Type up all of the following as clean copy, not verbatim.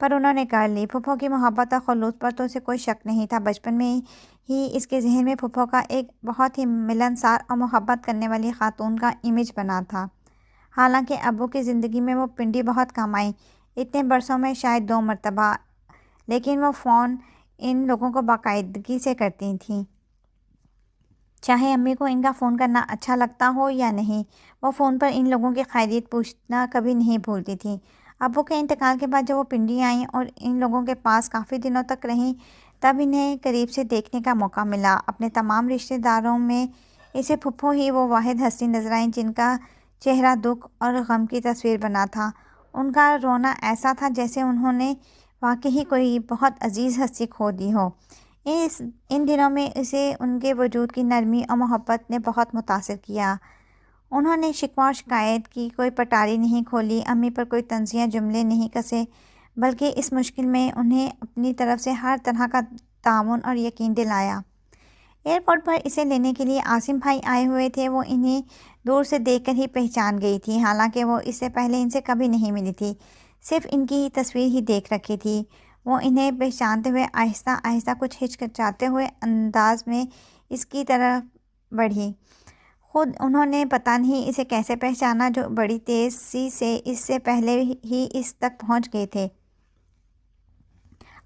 پر انہوں نے کر لی۔ پھپھو کی محبت اور خلوص پر تو اسے کوئی شک نہیں تھا۔ بچپن میں ہی اس کے ذہن میں پھپھو کا ایک بہت ہی ملنسار اور محبت کرنے والی خاتون کا امیج بنا تھا۔ حالانکہ ابو کی زندگی میں وہ پنڈی بہت کم آئی، اتنے برسوں میں شاید 2 مرتبہ، لیکن وہ فون ان لوگوں کو باقاعدگی سے کرتی تھیں۔ چاہے امی کو ان کا فون کرنا اچھا لگتا ہو یا نہیں، وہ فون پر ان لوگوں کی خیریت پوچھنا کبھی نہیں بھولتی تھیں۔ ابو کے انتقال کے بعد جب وہ پنڈی آئیں اور ان لوگوں کے پاس کافی دنوں تک رہیں، تب انہیں قریب سے دیکھنے کا موقع ملا۔ اپنے تمام رشتہ داروں میں اسے پھپھو ہی وہ واحد ہستی نظر آئیں جن کا چہرہ دکھ اور غم کی تصویر بنا تھا۔ ان کا رونا ایسا تھا جیسے انہوں نے واقعی کوئی بہت عزیز ہستی کھو دی ہو۔ ان دنوں میں اسے ان کے وجود کی نرمی اور محبت نے بہت متاثر کیا۔ انہوں نے شکوہ اور شکایت کی کوئی پٹاری نہیں کھولی، امی پر کوئی طنزیہ جملے نہیں کسے، بلکہ اس مشکل میں انہیں اپنی طرف سے ہر طرح کا تعاون اور یقین دلایا۔ ایئرپورٹ پر اسے لینے کے لیے عاصم بھائی آئے ہوئے تھے۔ وہ انہیں دور سے دیکھ کر ہی پہچان گئی تھی، حالانکہ وہ اس سے پہلے ان سے کبھی نہیں ملی تھی، صرف ان کی تصویر ہی دیکھ رکھی تھی۔ وہ انہیں پہچانتے ہوئے آہستہ آہستہ کچھ ہچکچاتے ہوئے انداز میں اس کی طرف بڑھی۔ خود انہوں نے پتہ نہیں اسے کیسے پہچانا، جو بڑی تیزی اس سے پہلے ہی اس تک پہنچ گئے تھے۔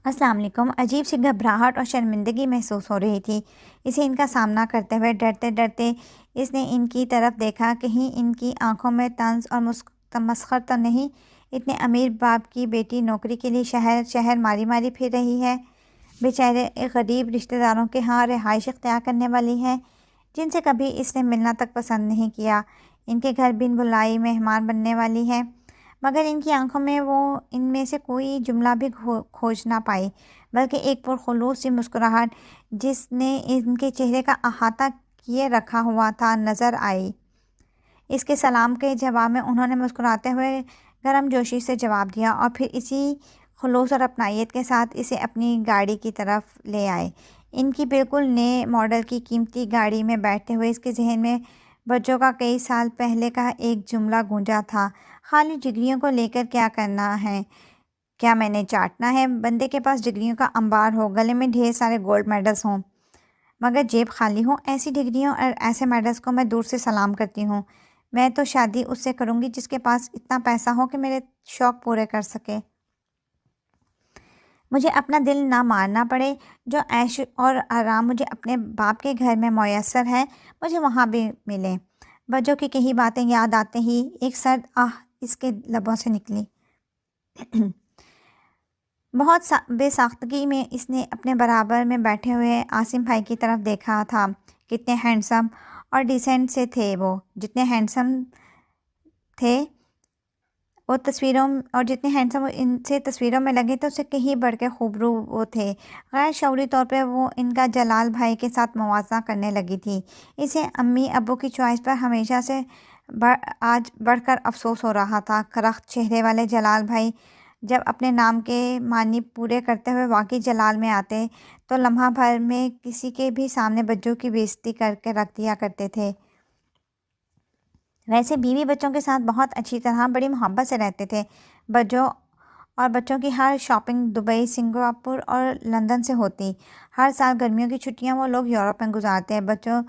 السلام علیکم۔ عجیب سی گھبراہٹ اور شرمندگی محسوس ہو رہی تھی اسے ان کا سامنا کرتے ہوئے۔ ڈرتے ڈرتے اس نے ان کی طرف دیکھا، کہیں ان کی آنکھوں میں طنز اور تمسخر تو نہیں۔ اتنے امیر باپ کی بیٹی نوکری کے لیے شہر شہر ماری ماری پھر رہی ہے، بیچارے غریب رشتہ داروں کے ہاں رہائش اختیار کرنے والی ہے، جن سے کبھی اس نے ملنا تک پسند نہیں کیا، ان کے گھر بن بلائی مہمان بننے والی ہے، مگر ان کی آنکھوں میں وہ ان میں سے کوئی جملہ بھی کھوج نہ پائی، بلکہ ایک پرخلوص سی مسکراہٹ جس نے ان کے چہرے کا احاطہ کیے رکھا ہوا تھا نظر آئی۔ اس کے سلام کے جواب میں انہوں نے مسکراتے ہوئے گرم جوشی سے جواب دیا اور پھر اسی خلوص اور اپنائیت کے ساتھ اسے اپنی گاڑی کی طرف لے آئے۔ ان کی بالکل نئے ماڈل کی قیمتی گاڑی میں بیٹھتے ہوئے اس کے ذہن میں بچوں کا کئی سال پہلے کا ایک جملہ گونجا تھا، خالی ڈگریوں کو لے کر کیا کرنا ہے، کیا میں نے چاٹنا ہے؟ بندے کے پاس ڈگریوں کا انبار ہو، گلے میں ڈھیر سارے گولڈ میڈلز ہوں، مگر جیب خالی ہو، ایسی ڈگریوں اور ایسے میڈلز کو میں دور سے سلام کرتی ہوں۔ میں تو شادی اس سے کروں گی جس کے پاس اتنا پیسہ ہو کہ میرے شوق پورے کر سکے، مجھے اپنا دل نہ مارنا پڑے، جو عیش اور آرام مجھے اپنے باپ کے گھر میں میسر ہے مجھے وہاں بھی ملے۔ بچوں کی کہی باتیں یاد آتے ہی ایک سرد آہ اس کے لبوں سے نکلی۔ بہت بے ساختگی میں اس نے اپنے برابر میں بیٹھے ہوئے عاصم بھائی کی طرف دیکھا تھا۔ کتنے ہینڈسم اور ڈیسنٹ سے تھے وہ، جتنے ہینڈسم تھے وہ جتنے ہینڈسم وہ ان سے تصویروں میں لگے تھے، اس سے کہیں بڑھ کے خوبرو وہ تھے۔ غیر شعوری طور پہ وہ ان کا جلال بھائی کے ساتھ موازنہ کرنے لگی تھی۔ اسے امی ابو کی چوائس پر ہمیشہ سے آج بڑھ کر افسوس ہو رہا تھا۔ کرخت چہرے والے جلال بھائی جب اپنے نام کے معنی پورے کرتے ہوئے واقعی جلال میں آتے تو لمحہ بھر میں کسی کے بھی سامنے بچوں کی بے عزتی کر کے رکھ دیا کرتے تھے۔ ویسے بیوی بچوں کے ساتھ بہت اچھی طرح بڑی محبت سے رہتے تھے۔ بچوں کی ہر شاپنگ دبئی، سنگاپور اور لندن سے ہوتی۔ ہر سال گرمیوں کی چھٹیاں وہ لوگ یورپ میں گزارتے۔ بچوں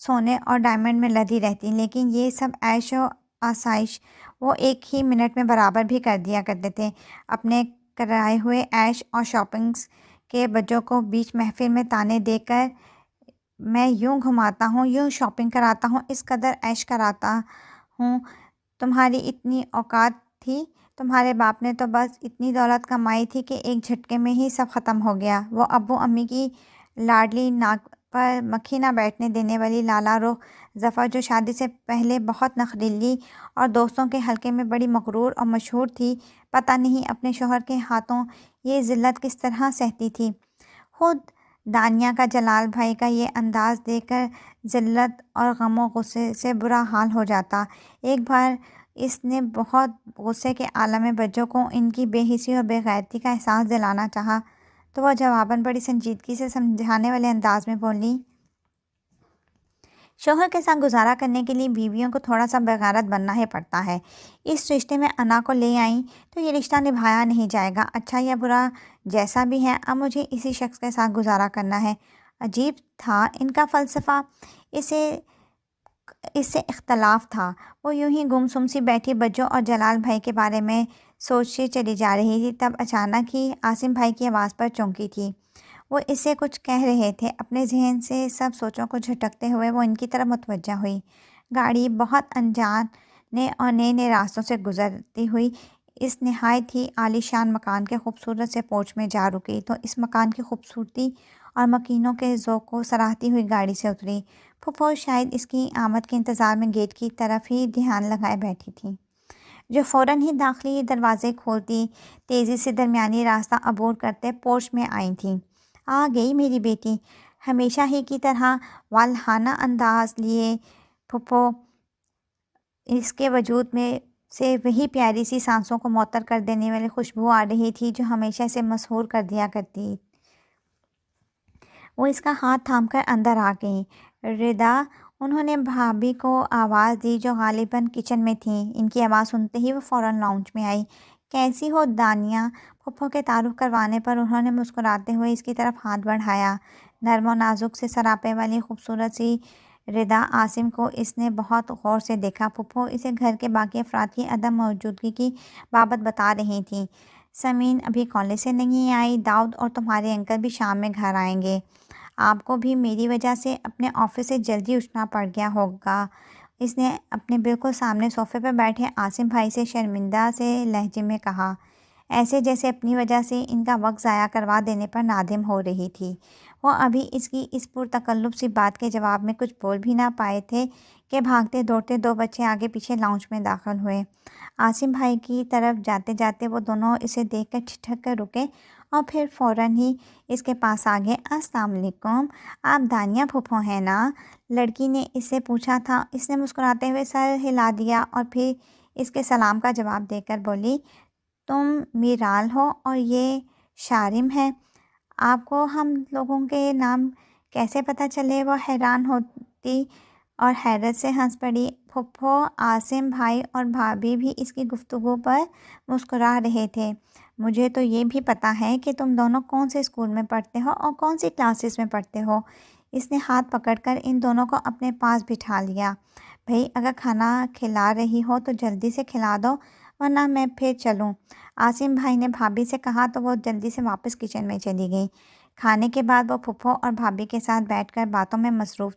سونے اور ڈائمنڈ میں لدی رہتی، لیکن یہ سب عیش و آسائش وہ ایک ہی منٹ میں برابر بھی کر دیا کرتے تھے۔ اپنے کرائے ہوئے عیش اور شاپنگز کے بچوں کو بیچ محفل میں تانے دے کر، میں یوں گھماتا ہوں، یوں شاپنگ کراتا ہوں، اس قدر عیش کراتا ہوں، تمہاری اتنی اوقات تھی، تمہارے باپ نے تو بس اتنی دولت کمائی تھی کہ ایک جھٹکے میں ہی سب ختم ہو گیا۔ وہ ابو امی کی لاڈلی، ناک پر مکھی نہ بیٹھنے دینے والی لالا رخ ظفر، جو شادی سے پہلے بہت نخریلی اور دوستوں کے حلقے میں بڑی مغرور اور مشہور تھی، پتہ نہیں اپنے شوہر کے ہاتھوں یہ ذلت کس طرح سہتی تھی۔ خود دانیہ کا جلال بھائی کا یہ انداز دیکھ کر ذلت اور غم و غصے سے برا حال ہو جاتا۔ ایک بار اس نے بہت غصے کے عالم میں بچوں کو ان کی بے حسی اور بے غیرتی کا احساس دلانا چاہا تو وہ جواباً بڑی سنجیدگی سے سمجھانے والے انداز میں بولی، شوہر کے ساتھ گزارا کرنے کے لیے بیویوں کو تھوڑا سا بغیرت بننا ہی پڑتا ہے۔ اس رشتے میں انا کو لے آئیں تو یہ رشتہ نبھایا نہیں جائے گا، اچھا یا برا جیسا بھی ہے، اب مجھے اسی شخص کے ساتھ گزارا کرنا ہے۔ عجیب تھا ان کا فلسفہ، اس سے اختلاف تھا۔ وہ یوں ہی گم سی بیٹھی بچوں اور جلال بھائی کے بارے میں سوچتی چلی جا رہی تھی، تب اچانک ہی عاصم بھائی کی آواز پر چونکی تھی۔ وہ اس سے کچھ کہہ رہے تھے، اپنے ذہن سے سب سوچوں کو جھٹکتے ہوئے وہ ان کی طرف متوجہ ہوئی۔ گاڑی بہت انجانے اور نئے نئے راستوں سے گزرتی ہوئی اس نہایت ہی عالی شان مکان کے خوبصورت سے پورچ میں جا رکی تو اس مکان کی خوبصورتی اور مکینوں کے ذوق کو سراہتی ہوئی گاڑی سے اتری۔ پھپھو شاید اس کی آمد کے انتظار میں گیٹ کی طرف ہی دھیان لگائے بیٹھی تھیں، جو فوراً ہی داخلی دروازے کھولتی تیزی سے درمیانی راستہ عبور کرتے پورچ میں آئی تھیں۔ آ گئی میری بیٹی، ہمیشہ ہی کی طرح والہانہ انداز لیے پھپھو اس کے وجود میں سے وہی پیاری سی سانسوں کو معطر کر دینے والی خوشبو آ رہی تھی جو ہمیشہ اسے مسحور کر دیا کرتی۔ وہ اس کا ہاتھ تھام کر اندر آ گئیں۔ ردا، انہوں نے بھابھی کو آواز دی جو غالباً کچن میں تھیں۔ ان کی آواز سنتے ہی وہ فوراً لاؤنج میں آئی۔ کیسی ہو دانیہ؟ پھپھو کے تعارف کروانے پر انہوں نے مسکراتے ہوئے اس کی طرف ہاتھ بڑھایا۔ نرم و نازک سے سراپے والی خوبصورت سی ردا عاصم کو اس نے بہت غور سے دیکھا۔ پھپھو اسے گھر کے باقی افراد کی عدم موجودگی کی بابت بتا رہی تھیں۔ سمین ابھی کالج سے نہیں آئی، داؤد اور تمہارے انکل بھی شام میں گھر آئیں گے۔ آپ کو بھی میری وجہ سے اپنے آفس سے جلدی اٹھنا پڑ گیا ہوگا، اس نے اپنے بالکل سامنے صوفے پر بیٹھے عاصم بھائی سے شرمندہ سے لہجے میں کہا، ایسے جیسے اپنی وجہ سے ان کا وقت ضائع کروا دینے پر نادم ہو رہی تھی۔ وہ ابھی اس کی اس پرتکلف سی بات کے جواب میں کچھ بول بھی نہ پائے تھے کہ بھاگتے دوڑتے دو بچے آگے پیچھے لاؤنج میں داخل ہوئے۔ عاصم بھائی کی طرف جاتے جاتے وہ دونوں اسے دیکھ کر ٹھٹک کر رکے اور پھر فوراً ہی اس کے پاس آگے۔ السلام علیکم، آپ دانیہ پھپھو ہیں نا؟ لڑکی نے اس سے پوچھا تھا۔ اس نے مسکراتے ہوئے سر ہلا دیا اور پھر اس کے سلام کا جواب دے کر بولی، تم میرال ہو اور یہ شارم ہے، آپ کو ہم لوگوں کے نام کیسے پتہ چلے؟ وہ حیران ہوتی اور حیرت سے ہنس پڑی۔ پھپھو، عاصم بھائی اور بھابھی بھی اس کی گفتگو پر مسکرا رہے تھے۔ مجھے تو یہ بھی پتہ ہے کہ تم دونوں کون سے اسکول میں پڑھتے ہو اور کون سی کلاسز میں پڑھتے ہو۔ اس نے ہاتھ پکڑ کر ان دونوں کو اپنے پاس بٹھا لیا۔ بھئی اگر کھانا کھلا رہی ہو تو جلدی سے کھلا دو ورنہ میں پھر چلوں، عاصم بھائی نے بھابھی سے کہا تو وہ جلدی سے واپس کچن میں چلی گئیں۔ کھانے کے بعد وہ پھپھو اور بھابھی کے ساتھ بیٹھ کر باتوں میں مصروف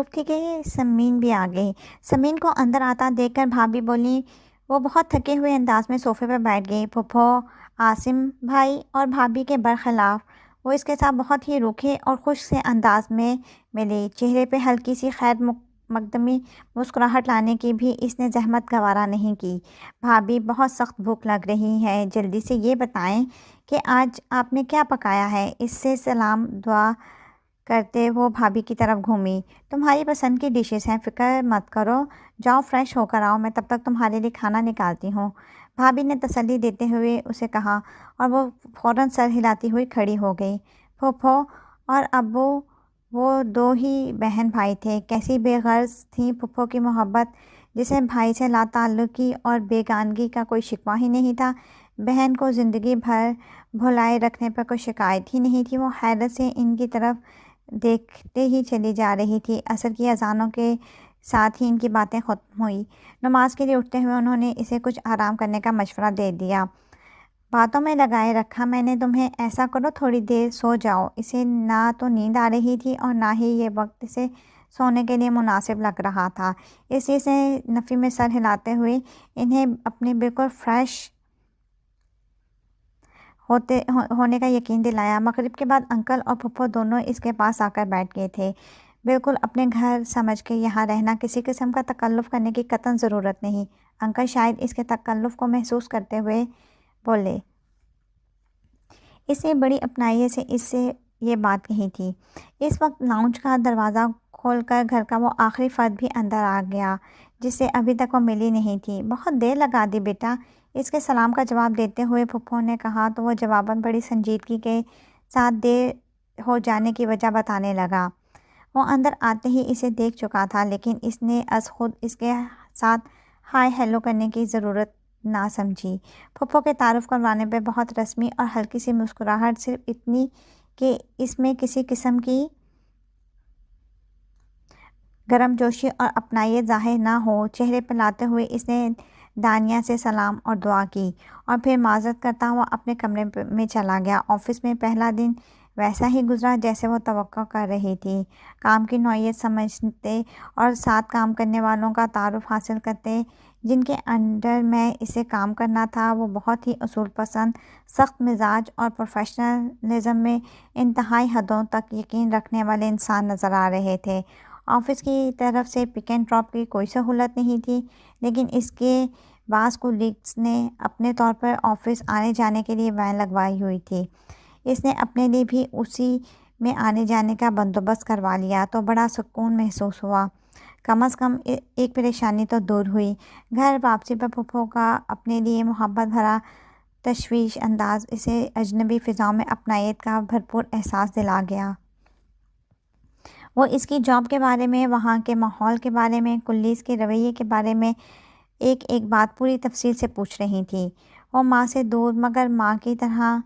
تھی کہ سمین بھی آ گئی۔ سمین کو اندر آتا دیکھ کر بھابھی بولی، وہ بہت تھکے ہوئے انداز میں صوفے پر بیٹھ گئی۔ پھپھو، عاصم بھائی اور بھابھی کے برخلاف وہ اس کے ساتھ بہت ہی روکھے اور خوش سے انداز میں ملی۔ چہرے پہ ہلکی سی خیر مقدمی مسکراہٹ لانے کی بھی اس نے زحمت گوارا نہیں کی۔ بھابھی، بہت سخت بھوک لگ رہی ہے، جلدی سے یہ بتائیں کہ آج آپ نے کیا پکایا ہے؟ اس سے سلام دعا کرتے وہ بھابھی کی طرف گھومی۔ تمہاری پسند کی ڈشز ہیں، فکر مت کرو، جاؤ فریش ہو کر آؤ، میں تب تک تمہارے لیے کھانا نکالتی ہوں، بھابھی نے تسلی دیتے ہوئے اسے کہا اور وہ فوراً سر ہلاتی ہوئی کھڑی ہو گئی۔ پھپھو اور ابو، وہ دو ہی بہن بھائی تھے، کیسی بے غرض تھی پھپھو کی محبت، جسے بھائی سے لا تعلقی اور بیگانگی کا کوئی شکوہ ہی نہیں تھا۔ بہن کو زندگی بھر بھلائے رکھنے پر کوئی شکایت ہی نہیں تھی۔ وہ حیرت سے ان کی طرف دیکھتے ہی چلی جا رہی تھی۔ عصر کی اذانوں کے ساتھ ہی ان کی باتیں ختم ہوئی۔ نماز کے لیے اٹھتے ہوئے انہوں نے اسے کچھ آرام کرنے کا مشورہ دے دیا۔ باتوں میں لگائے رکھا میں نے تمہیں، ایسا کرو تھوڑی دیر سو جاؤ۔ اسے نہ تو نیند آ رہی تھی اور نہ ہی یہ وقت اسے سونے کے لیے مناسب لگ رہا تھا، اس لیے سے نفی میں سر ہلاتے ہوئے انہیں اپنے بالکل فریش ہونے کا یقین دلایا۔ مغرب کے بعد انکل اور پھپھو دونوں اس کے پاس آ کر بیٹھ گئے تھے۔ بالکل اپنے گھر سمجھ کے یہاں رہنا، کسی قسم کا تکلف کرنے کی قطعاً ضرورت نہیں۔ انکل شاید اس کے تکلف کو محسوس کرتے ہوئے بولے۔ اس نے بڑی اپنائی سے اس سے یہ بات کہی تھی۔ اس وقت لاؤنج کا دروازہ کھول کر گھر کا وہ آخری فرد بھی اندر آ گیا جس سے ابھی تک وہ ملی نہیں تھی۔ بہت دیر لگا دی بیٹا، اس کے سلام کا جواب دیتے ہوئے پھپھو نے کہا تو وہ جواباً بڑی سنجیدگی کے ساتھ دیر ہو جانے کی وجہ بتانے لگا۔ وہ اندر آتے ہی اسے دیکھ چکا تھا، لیکن اس نے از خود اس کے ساتھ ہائے ہیلو کرنے کی ضرورت نہ سمجھی۔ پھپھو کے تعارف کروانے پہ بہت رسمی اور ہلکی سی مسکراہٹ، صرف اتنی کہ اس میں کسی قسم کی گرم جوشی اور اپنائیت ظاہر نہ ہو، چہرے پہ لاتے ہوئے اس نے دانیہ سے سلام اور دعا کی اور پھر معذرت کرتا ہوا اپنے کمرے میں چلا گیا۔ آفس میں پہلا دن ویسا ہی گزرا جیسے وہ توقع کر رہی تھی۔ کام کی نوعیت سمجھتے اور ساتھ کام کرنے والوں کا تعارف حاصل کرتے جن کے انڈر میں اسے کام کرنا تھا، وہ بہت ہی اصول پسند، سخت مزاج اور پروفیشنلزم میں انتہائی حدوں تک یقین رکھنے والے انسان نظر آ رہے تھے۔ آفس کی طرف سے پک اینڈ ڈراپ کی کوئی سہولت نہیں تھی، لیکن اس کے بعض کولیگز نے اپنے طور پر آفس آنے جانے کے لیے وین لگوائی ہوئی تھی۔ اس نے اپنے لیے بھی اسی میں آنے جانے کا بندوبست کروا لیا تو بڑا سکون محسوس ہوا۔ کم از کم ایک پریشانی تو دور ہوئی۔ گھر واپسی پر پھپھو کا اپنے لیے محبت بھرا تشویش انداز اسے اجنبی فضاؤں میں اپنائیت کا بھرپور احساس دلا گیا۔ وہ اس کی جاب کے بارے میں، وہاں کے ماحول کے بارے میں، کولیگز کے رویے کے بارے میں ایک ایک بات پوری تفصیل سے پوچھ رہی تھی۔ وہ ماں سے دور مگر ماں کی طرح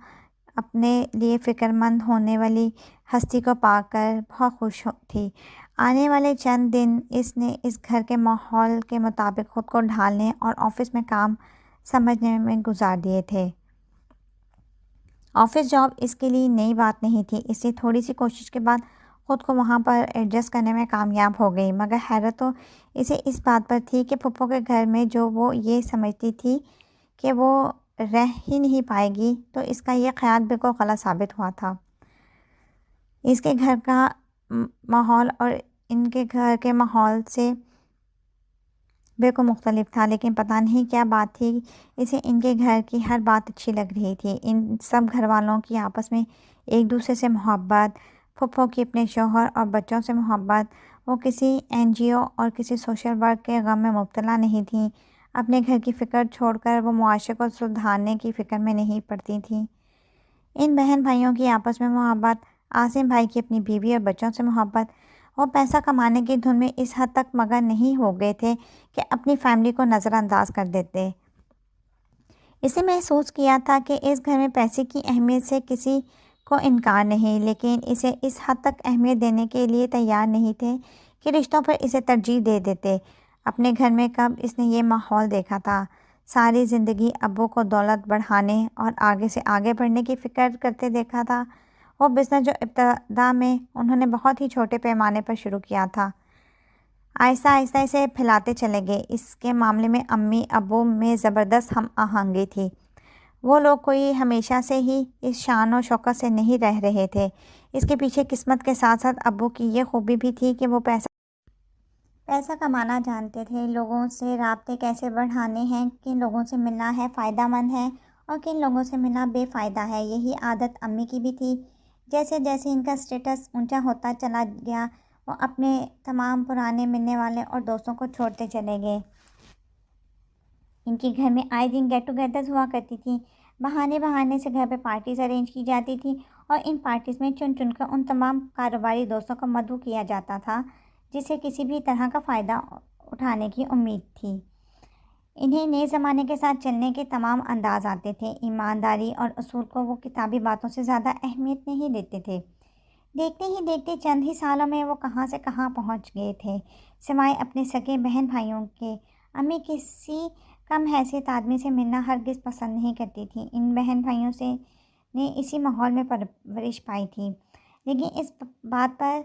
اپنے لیے فکر مند ہونے والی ہستی کو پا کر بہت خوش تھی۔ آنے والے چند دن اس نے اس گھر کے ماحول کے مطابق خود کو ڈھالنے اور آفس میں کام سمجھنے میں گزار دیے تھے۔ آفس جاب اس کے لیے نئی بات نہیں تھی، اس لیے تھوڑی سی کوشش کے بعد خود کو وہاں پر ایڈجسٹ کرنے میں کامیاب ہو گئی، مگر حیرت تو اسے اس بات پر تھی کہ پھپھو کے گھر میں جو وہ یہ سمجھتی تھی کہ وہ رہ ہی نہیں پائے گی، تو اس کا یہ خیال بالکل غلط ثابت ہوا تھا۔ اس کے گھر کا ماحول اور ان کے گھر کے ماحول سے بالکل مختلف تھا، لیکن پتہ نہیں کیا بات تھی، اسے ان کے گھر کی ہر بات اچھی لگ رہی تھی۔ ان سب گھر والوں کی آپس میں ایک دوسرے سے محبت، پھپھو کی اپنے شوہر اور بچوں سے محبت، وہ کسی NGO اور کسی سوشل ورک کے غم میں مبتلا نہیں تھیں، اپنے گھر کی فکر چھوڑ کر وہ معاشرے کو سدھارنے کی فکر میں نہیں پڑتی تھیں۔ ان بہن بھائیوں کی آپس میں محبت، عاصم بھائی کی اپنی بیوی اور بچوں سے محبت، وہ پیسہ کمانے کی دھن میں اس حد تک مگن نہیں ہو گئے تھے کہ اپنی فیملی کو نظر انداز کر دیتے۔ اسے محسوس کیا تھا کہ اس گھر میں پیسے کی اہمیت سے کسی کو انکار نہیں، لیکن اسے اس حد تک اہمیت دینے کے لیے تیار نہیں تھے کہ رشتوں پر اسے ترجیح دے دیتے۔ اپنے گھر میں کب اس نے یہ ماحول دیکھا تھا؟ ساری زندگی ابو کو دولت بڑھانے اور آگے سے آگے بڑھنے کی فکر کرتے دیکھا تھا۔ وہ بزنس جو ابتدا میں انہوں نے بہت ہی چھوٹے پیمانے پر شروع کیا تھا، آہستہ آہستہ اسے پھیلاتے چلے گئے۔ اس کے معاملے میں امی ابو میں زبردست ہم آہنگی تھی۔ وہ لوگ کوئی ہمیشہ سے ہی اس شان و شوکت سے نہیں رہ رہے تھے۔ اس کے پیچھے قسمت کے ساتھ ساتھ ابو کی یہ خوبی بھی تھی کہ وہ پیسہ کمانا جانتے تھے، لوگوں سے رابطے کیسے بڑھانے ہیں، کن لوگوں سے ملنا ہے فائدہ مند ہے اور کن لوگوں سے ملنا بے فائدہ ہے۔ یہی عادت امی کی بھی تھی۔ جیسے جیسے ان کا اسٹیٹس اونچا ہوتا چلا گیا، وہ اپنے تمام پرانے ملنے والے اور دوستوں کو چھوڑتے چلے گئے۔ ان کے گھر میں آئے دن گیٹ ٹوگیدرز ہوا کرتی تھیں، بہانے بہانے سے گھر پہ پارٹیز ارینج کی جاتی تھیں اور ان پارٹیز میں چن چن کر ان تمام کاروباری دوستوں کو مدعو کیا جاتا تھا جسے کسی بھی طرح کا فائدہ اٹھانے کی امید تھی۔ انہیں نئے زمانے کے ساتھ چلنے کے تمام انداز آتے تھے۔ ایمانداری اور اصول کو وہ کتابی باتوں سے زیادہ اہمیت نہیں دیتے تھے۔ دیکھتے ہی دیکھتے چند ہی سالوں میں وہ کہاں سے کہاں پہنچ گئے تھے، سوائے اپنے سگے بہن بھائیوں کے۔ امی کسی کم حیثیت آدمی سے ملنا ہرگز پسند نہیں کرتی تھیں۔ ان بہن بھائیوں سے نے اسی ماحول میں پرورش پائی تھی، لیکن اس بات پر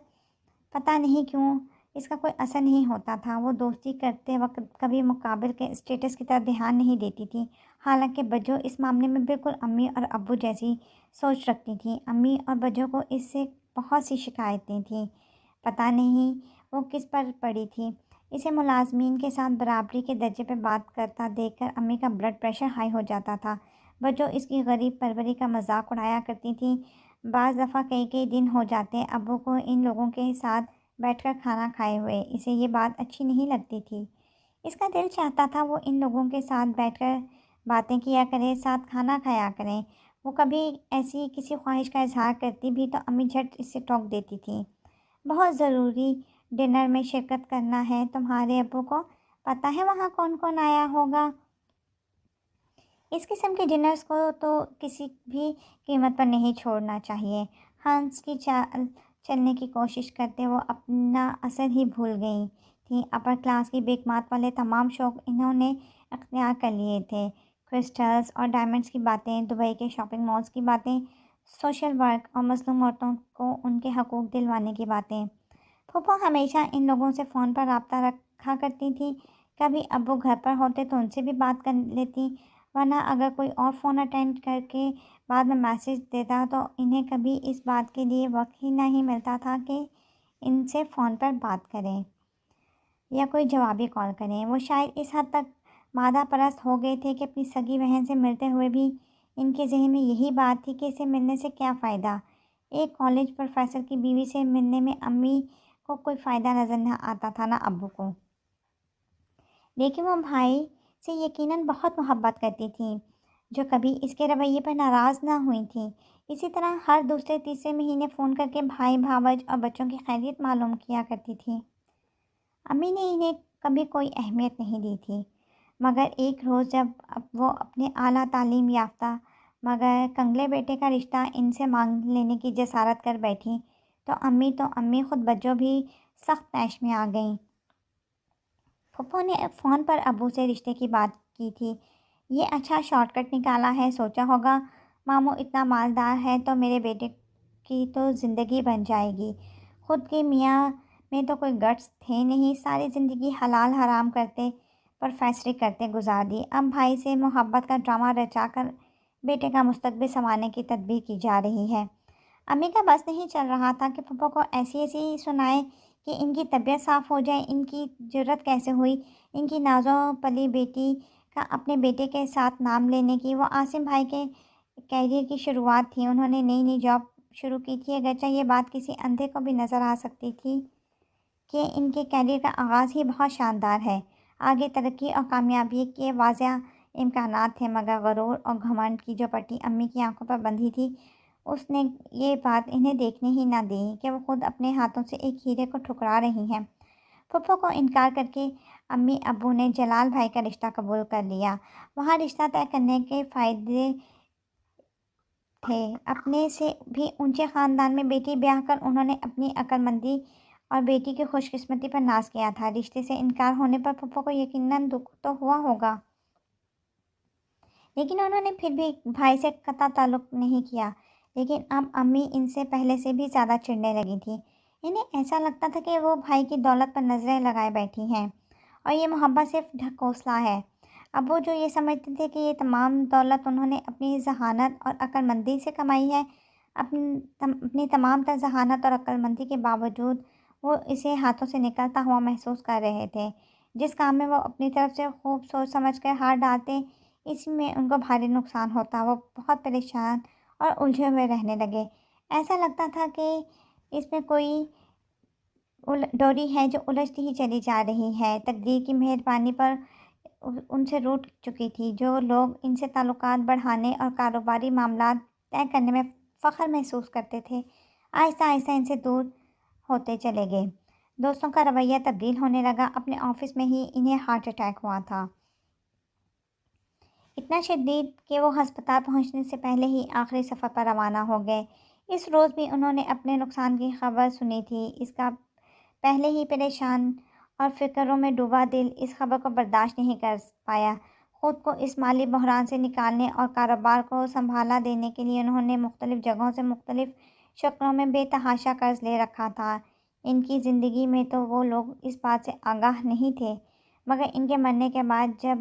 پتہ نہیں کیوں اس کا کوئی اثر نہیں ہوتا تھا۔ وہ دوستی کرتے وقت کبھی مقابل کے اسٹیٹس کی طرف دھیان نہیں دیتی تھی، حالانکہ بجو اس معاملے میں بالکل امی اور ابو جیسی سوچ رکھتی تھیں۔ امی اور بجو کو اس سے بہت سی شکایتیں تھیں، پتہ نہیں وہ کس پر پڑی تھی۔ اسے ملازمین کے ساتھ برابری کے درجے پہ بات کرتا دیکھ کر امی کا بلڈ پریشر ہائی ہو جاتا تھا۔ بجو اس کی غریب پروری کا مذاق اڑایا کرتی تھیں۔ بعض دفعہ کئی دن ہو جاتے ابو کو ان لوگوں کے ساتھ بیٹھ کر کھانا کھائے ہوئے۔ اسے یہ بات اچھی نہیں لگتی تھی۔ اس کا دل چاہتا تھا وہ ان لوگوں کے ساتھ بیٹھ کر باتیں کیا کرے، ساتھ کھانا کھایا کریں۔ وہ کبھی ایسی کسی خواہش کا اظہار کرتی بھی تو امی جھٹ اس سے ٹوک دیتی تھیں، بہت ضروری ڈنر میں شرکت کرنا ہے۔ تمہارے ابو کو پتہ ہے وہاں کون کون آیا ہوگا؟ اس قسم کے ڈنرز کو تو کسی بھی قیمت پر نہیں چھوڑنا چاہیے۔ ہنس کی چال چلنے کی کوشش کرتے وہ اپنا اثر ہی بھول گئی تھیں۔ اپر کلاس کی بیکمات والے تمام شوق انہوں نے اختیار کر لیے تھے۔ کرسٹلز اور ڈائمنڈز کی باتیں، دبئی کے شاپنگ مالز کی باتیں، سوشل ورک اور مظلوم عورتوں کو ان کے حقوق دلوانے کی باتیں۔ پھوپھو ہمیشہ ان لوگوں سے فون پر رابطہ رکھا کرتی تھیں۔ کبھی ابو گھر پر ہوتے تو ان سے بھی بات کر لیتی، ورنہ اگر کوئی اور فون اٹینڈ کر کے بعد میں میسیج دیتا تو انہیں کبھی اس بات کے لیے وقت ہی نہیں ملتا تھا کہ ان سے فون پر بات کریں یا کوئی جوابی کال کریں۔ وہ شاید اس حد تک مادہ پرست ہو گئے تھے کہ اپنی سگی بہن سے ملتے ہوئے بھی ان کے ذہن میں یہی بات تھی کہ اسے ملنے سے کیا فائدہ۔ ایک کالج پروفیسر کی بیوی سے ملنے میں امی کو کوئی فائدہ نظر نہ آتا تھا، نہ ابو کو، لیکن وہ بھائی سے یقیناً بہت محبت کرتی تھیں، جو کبھی اس کے رویے پر ناراض نہ ہوئی تھیں۔ اسی طرح ہر دوسرے تیسرے مہینے فون کر کے بھائی بھاوج اور بچوں کی خیریت معلوم کیا کرتی تھی۔ امی نے انہیں کبھی کوئی اہمیت نہیں دی تھی، مگر ایک روز جب وہ اپنے اعلیٰ تعلیم یافتہ مگر کنگلے بیٹے کا رشتہ ان سے مانگ لینے کی جسارت کر بیٹھیں تو امی خود بچوں بھی سخت طیش میں آ گئیں۔ پھپھو نے فون پر ابو سے رشتے کی بات کی تھی۔ یہ اچھا شارٹ کٹ نکالا ہے، سوچا ہوگا ماموں اتنا مالدار ہے تو میرے بیٹے کی تو زندگی بن جائے گی۔ خود کے میاں میں تو کوئی گٹس تھے نہیں، ساری زندگی حلال حرام کرتے پروفیسری کرتے گزار دی۔ اب بھائی سے محبت کا ڈرامہ رچا کر بیٹے کا مستقبل سنوارنے کی تدبیر کی جا رہی ہے۔ امی کا بس نہیں چل رہا تھا کہ پھپھو کو ایسی سنائے کہ ان کی طبیعت صاف ہو جائے۔ ان کی جرت کیسے ہوئی ان کی نازوں پلی بیٹی کا اپنے بیٹے کے ساتھ نام لینے کی؟ وہ عاصم بھائی کے کیریئر کی شروعات تھی، انہوں نے نئی جاب شروع کی تھی، اگرچہ یہ بات کسی اندھے کو بھی نظر آ سکتی تھی کہ ان کے کیریئر کا آغاز ہی بہت شاندار ہے، آگے ترقی اور کامیابی کے واضح امکانات تھے، مگر غرور اور گھمنڈ کی جو پٹی امی کی آنکھوں پر بندھی تھی اس نے یہ بات انہیں دیکھنے ہی نہ دی کہ وہ خود اپنے ہاتھوں سے ایک ہیرے کو ٹھکرا رہی ہیں۔ پھپھو کو انکار کر کے امی ابو نے جلال بھائی کا رشتہ قبول کر لیا۔ وہاں رشتہ طے کرنے کے فائدے تھے، اپنے سے بھی اونچے خاندان میں بیٹی بیاہ کر انہوں نے اپنی عقل مندی اور بیٹی کی خوش قسمتی پر ناز کیا تھا۔ رشتے سے انکار ہونے پر پھپھو کو یقیناً دکھ تو ہوا ہوگا، لیکن انہوں نے پھر بھی بھائی سے قطع تعلق نہیں کیا۔ لیکن اب امی ان سے پہلے سے بھی زیادہ چڑھنے لگی تھیں۔ انہیں ایسا لگتا تھا کہ وہ بھائی کی دولت پر نظریں لگائے بیٹھی ہیں اور یہ محبت صرف ڈھکوسلا ہے۔ ابو جو یہ سمجھتے تھے کہ یہ تمام دولت انہوں نے اپنی ذہانت اور عقل مندی سے کمائی ہے، اپنی تمام تر ذہانت اور عقل مندی کے باوجود وہ اسے ہاتھوں سے نکلتا ہوا محسوس کر رہے تھے۔ جس کام میں وہ اپنی طرف سے خوب سوچ سمجھ کر ہار ڈالتے، اس میں ان کو بھاری نقصان ہوتا۔ وہ بہت پریشان اور الجھے ہوئے رہنے لگے۔ ایسا لگتا تھا کہ اس میں کوئی ڈوری ہے جو الجھتی ہی چلی جا رہی ہے، تقدیر کی مہربانی پر ان سے روٹ چکی تھی۔ جو لوگ ان سے تعلقات بڑھانے اور کاروباری معاملات طے کرنے میں فخر محسوس کرتے تھے، آہستہ آہستہ ان سے دور ہوتے چلے گئے۔ دوستوں کا رویہ تبدیل ہونے لگا۔ اپنے آفس میں ہی انہیں ہارٹ اٹیک ہوا تھا، اتنا شدید کہ وہ ہسپتال پہنچنے سے پہلے ہی آخری سفر پر روانہ ہو گئے۔ اس روز بھی انہوں نے اپنے نقصان کی خبر سنی تھی۔ اس کا پہلے ہی پریشان اور فکروں میں ڈوبا دل اس خبر کو برداشت نہیں کر پایا۔ خود کو اس مالی بحران سے نکالنے اور کاروبار کو سنبھالا دینے کے لیے انہوں نے مختلف جگہوں سے مختلف شکلوں میں بے تحاشا قرض لے رکھا تھا۔ ان کی زندگی میں تو وہ لوگ اس بات سے آگاہ نہیں تھے، مگر ان کے مرنے کے بعد جب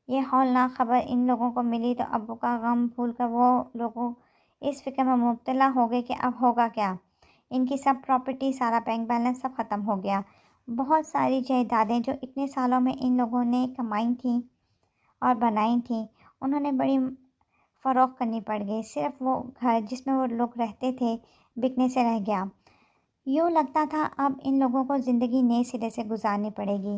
یہ ہولناک خبر ان لوگوں کو ملی تو ابو کا غم بھول کر وہ لوگوں اس فکر میں مبتلا ہو گئے کہ اب ہوگا کیا۔ ان کی سب پراپرٹی، سارا بینک بیلنس سب ختم ہو گیا۔ بہت ساری جائیدادیں جو اتنے سالوں میں ان لوگوں نے کمائی تھیں اور بنائی تھیں، انہوں نے بڑی فروخت کرنی پڑ گئی۔ صرف وہ گھر جس میں وہ لوگ رہتے تھے بکنے سے رہ گیا۔ یوں لگتا تھا اب ان لوگوں کو زندگی نئے سرے سے گزارنی پڑے گی۔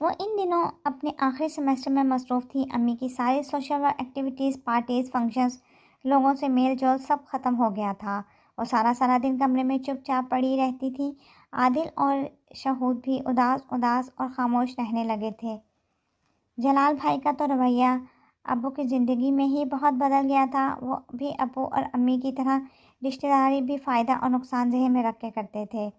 وہ ان دنوں اپنے آخری سیمسٹر میں مصروف تھی۔ امی کی ساری سوشل ایکٹیویٹیز، پارٹیز، فنکشنز، لوگوں سے میل جول سب ختم ہو گیا تھا۔ وہ سارا دن کمرے میں چپ چاپ پڑی رہتی تھی۔ عادل اور شہود بھی اداس اور خاموش رہنے لگے تھے۔ جلال بھائی کا تو رویہ ابو کی زندگی میں ہی بہت بدل گیا تھا۔ وہ بھی ابو اور امی کی طرح رشتہ داری بھی فائدہ اور نقصان ذہن میں رکھ کے کرتے تھے۔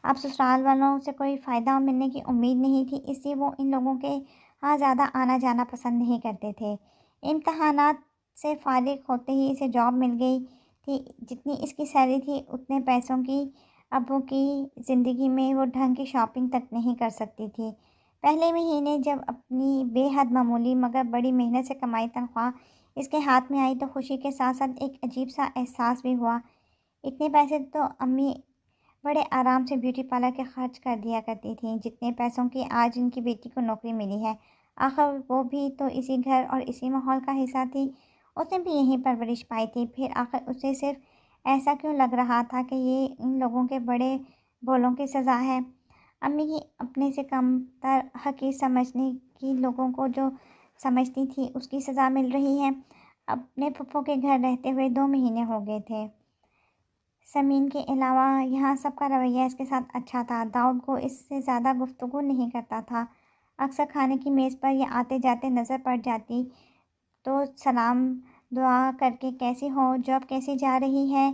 اب سسرال والوں سے کوئی فائدہ ملنے کی امید نہیں تھی، اس لیے وہ ان لوگوں کے ہاں زیادہ آنا جانا پسند نہیں کرتے تھے۔ امتحانات سے فارغ ہوتے ہی اسے جاب مل گئی تھی۔ جتنی اس کی سیلری تھی اتنے پیسوں کی ابو کی زندگی میں وہ ڈھنگ کی شاپنگ تک نہیں کر سکتی تھی۔ پہلے مہینے جب اپنی بے حد معمولی مگر بڑی محنت سے کمائی تنخواہ اس کے ہاتھ میں آئی تو خوشی کے ساتھ ساتھ ایک عجیب سا احساس بھی ہوا۔ اتنے پیسے تو امی بڑے آرام سے بیوٹی پارلر کے خرچ کر دیا کرتی تھیں، جتنے پیسوں کی آج ان کی بیٹی کو نوکری ملی ہے۔ آخر وہ بھی تو اسی گھر اور اسی ماحول کا حصہ تھی، اس نے بھی یہیں پرورش پائی تھی۔ پھر آخر اسے صرف ایسا کیوں لگ رہا تھا کہ یہ ان لوگوں کے بڑے بولوں کی سزا ہے؟ امی کی اپنے سے کم تر حقیر سمجھنے کی لوگوں کو جو سمجھتی تھی اس کی سزا مل رہی ہے۔ اپنے پھپھو کے گھر رہتے ہوئے 2 مہینے ہو گئے تھے۔ سمین کے علاوہ یہاں سب کا رویہ اس کے ساتھ اچھا تھا۔ داؤد کو اس سے زیادہ گفتگو نہیں کرتا تھا۔ اکثر کھانے کی میز پر یہ آتے جاتے نظر پڑ جاتی تو سلام دعا کر کے کیسی ہو، جاب کیسی جا رہی ہے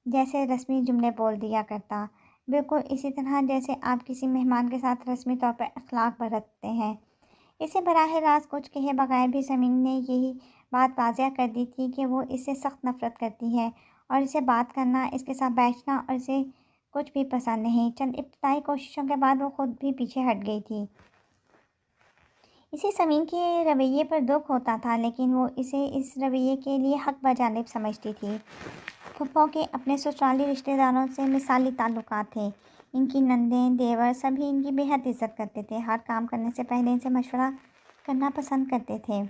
جیسے رسمی جملے بول دیا کرتا، بالکل اسی طرح جیسے آپ کسی مہمان کے ساتھ رسمی طور پر اخلاق برتتے ہیں۔ اسے براہ راست کچھ کہے بغیر بھی سمین نے یہی بات واضح کر دی تھی کہ وہ اس سے سخت نفرت کرتی ہے اور اسے بات کرنا، اس کے ساتھ بیٹھنا اور اسے کچھ بھی پسند نہیں۔ چند ابتدائی کوششوں کے بعد وہ خود بھی پیچھے ہٹ گئی تھی۔ اسے سمین کے رویے پر دکھ ہوتا تھا، لیکن وہ اسے اس رویے کے لیے حق بجانب سمجھتی تھی۔ پھپھو کے اپنے سسرالی رشتہ داروں سے مثالی تعلقات تھے۔ ان کی نندیں، دیور سبھی ان کی بے حد عزت کرتے تھے، ہر کام کرنے سے پہلے ان سے مشورہ کرنا پسند کرتے تھے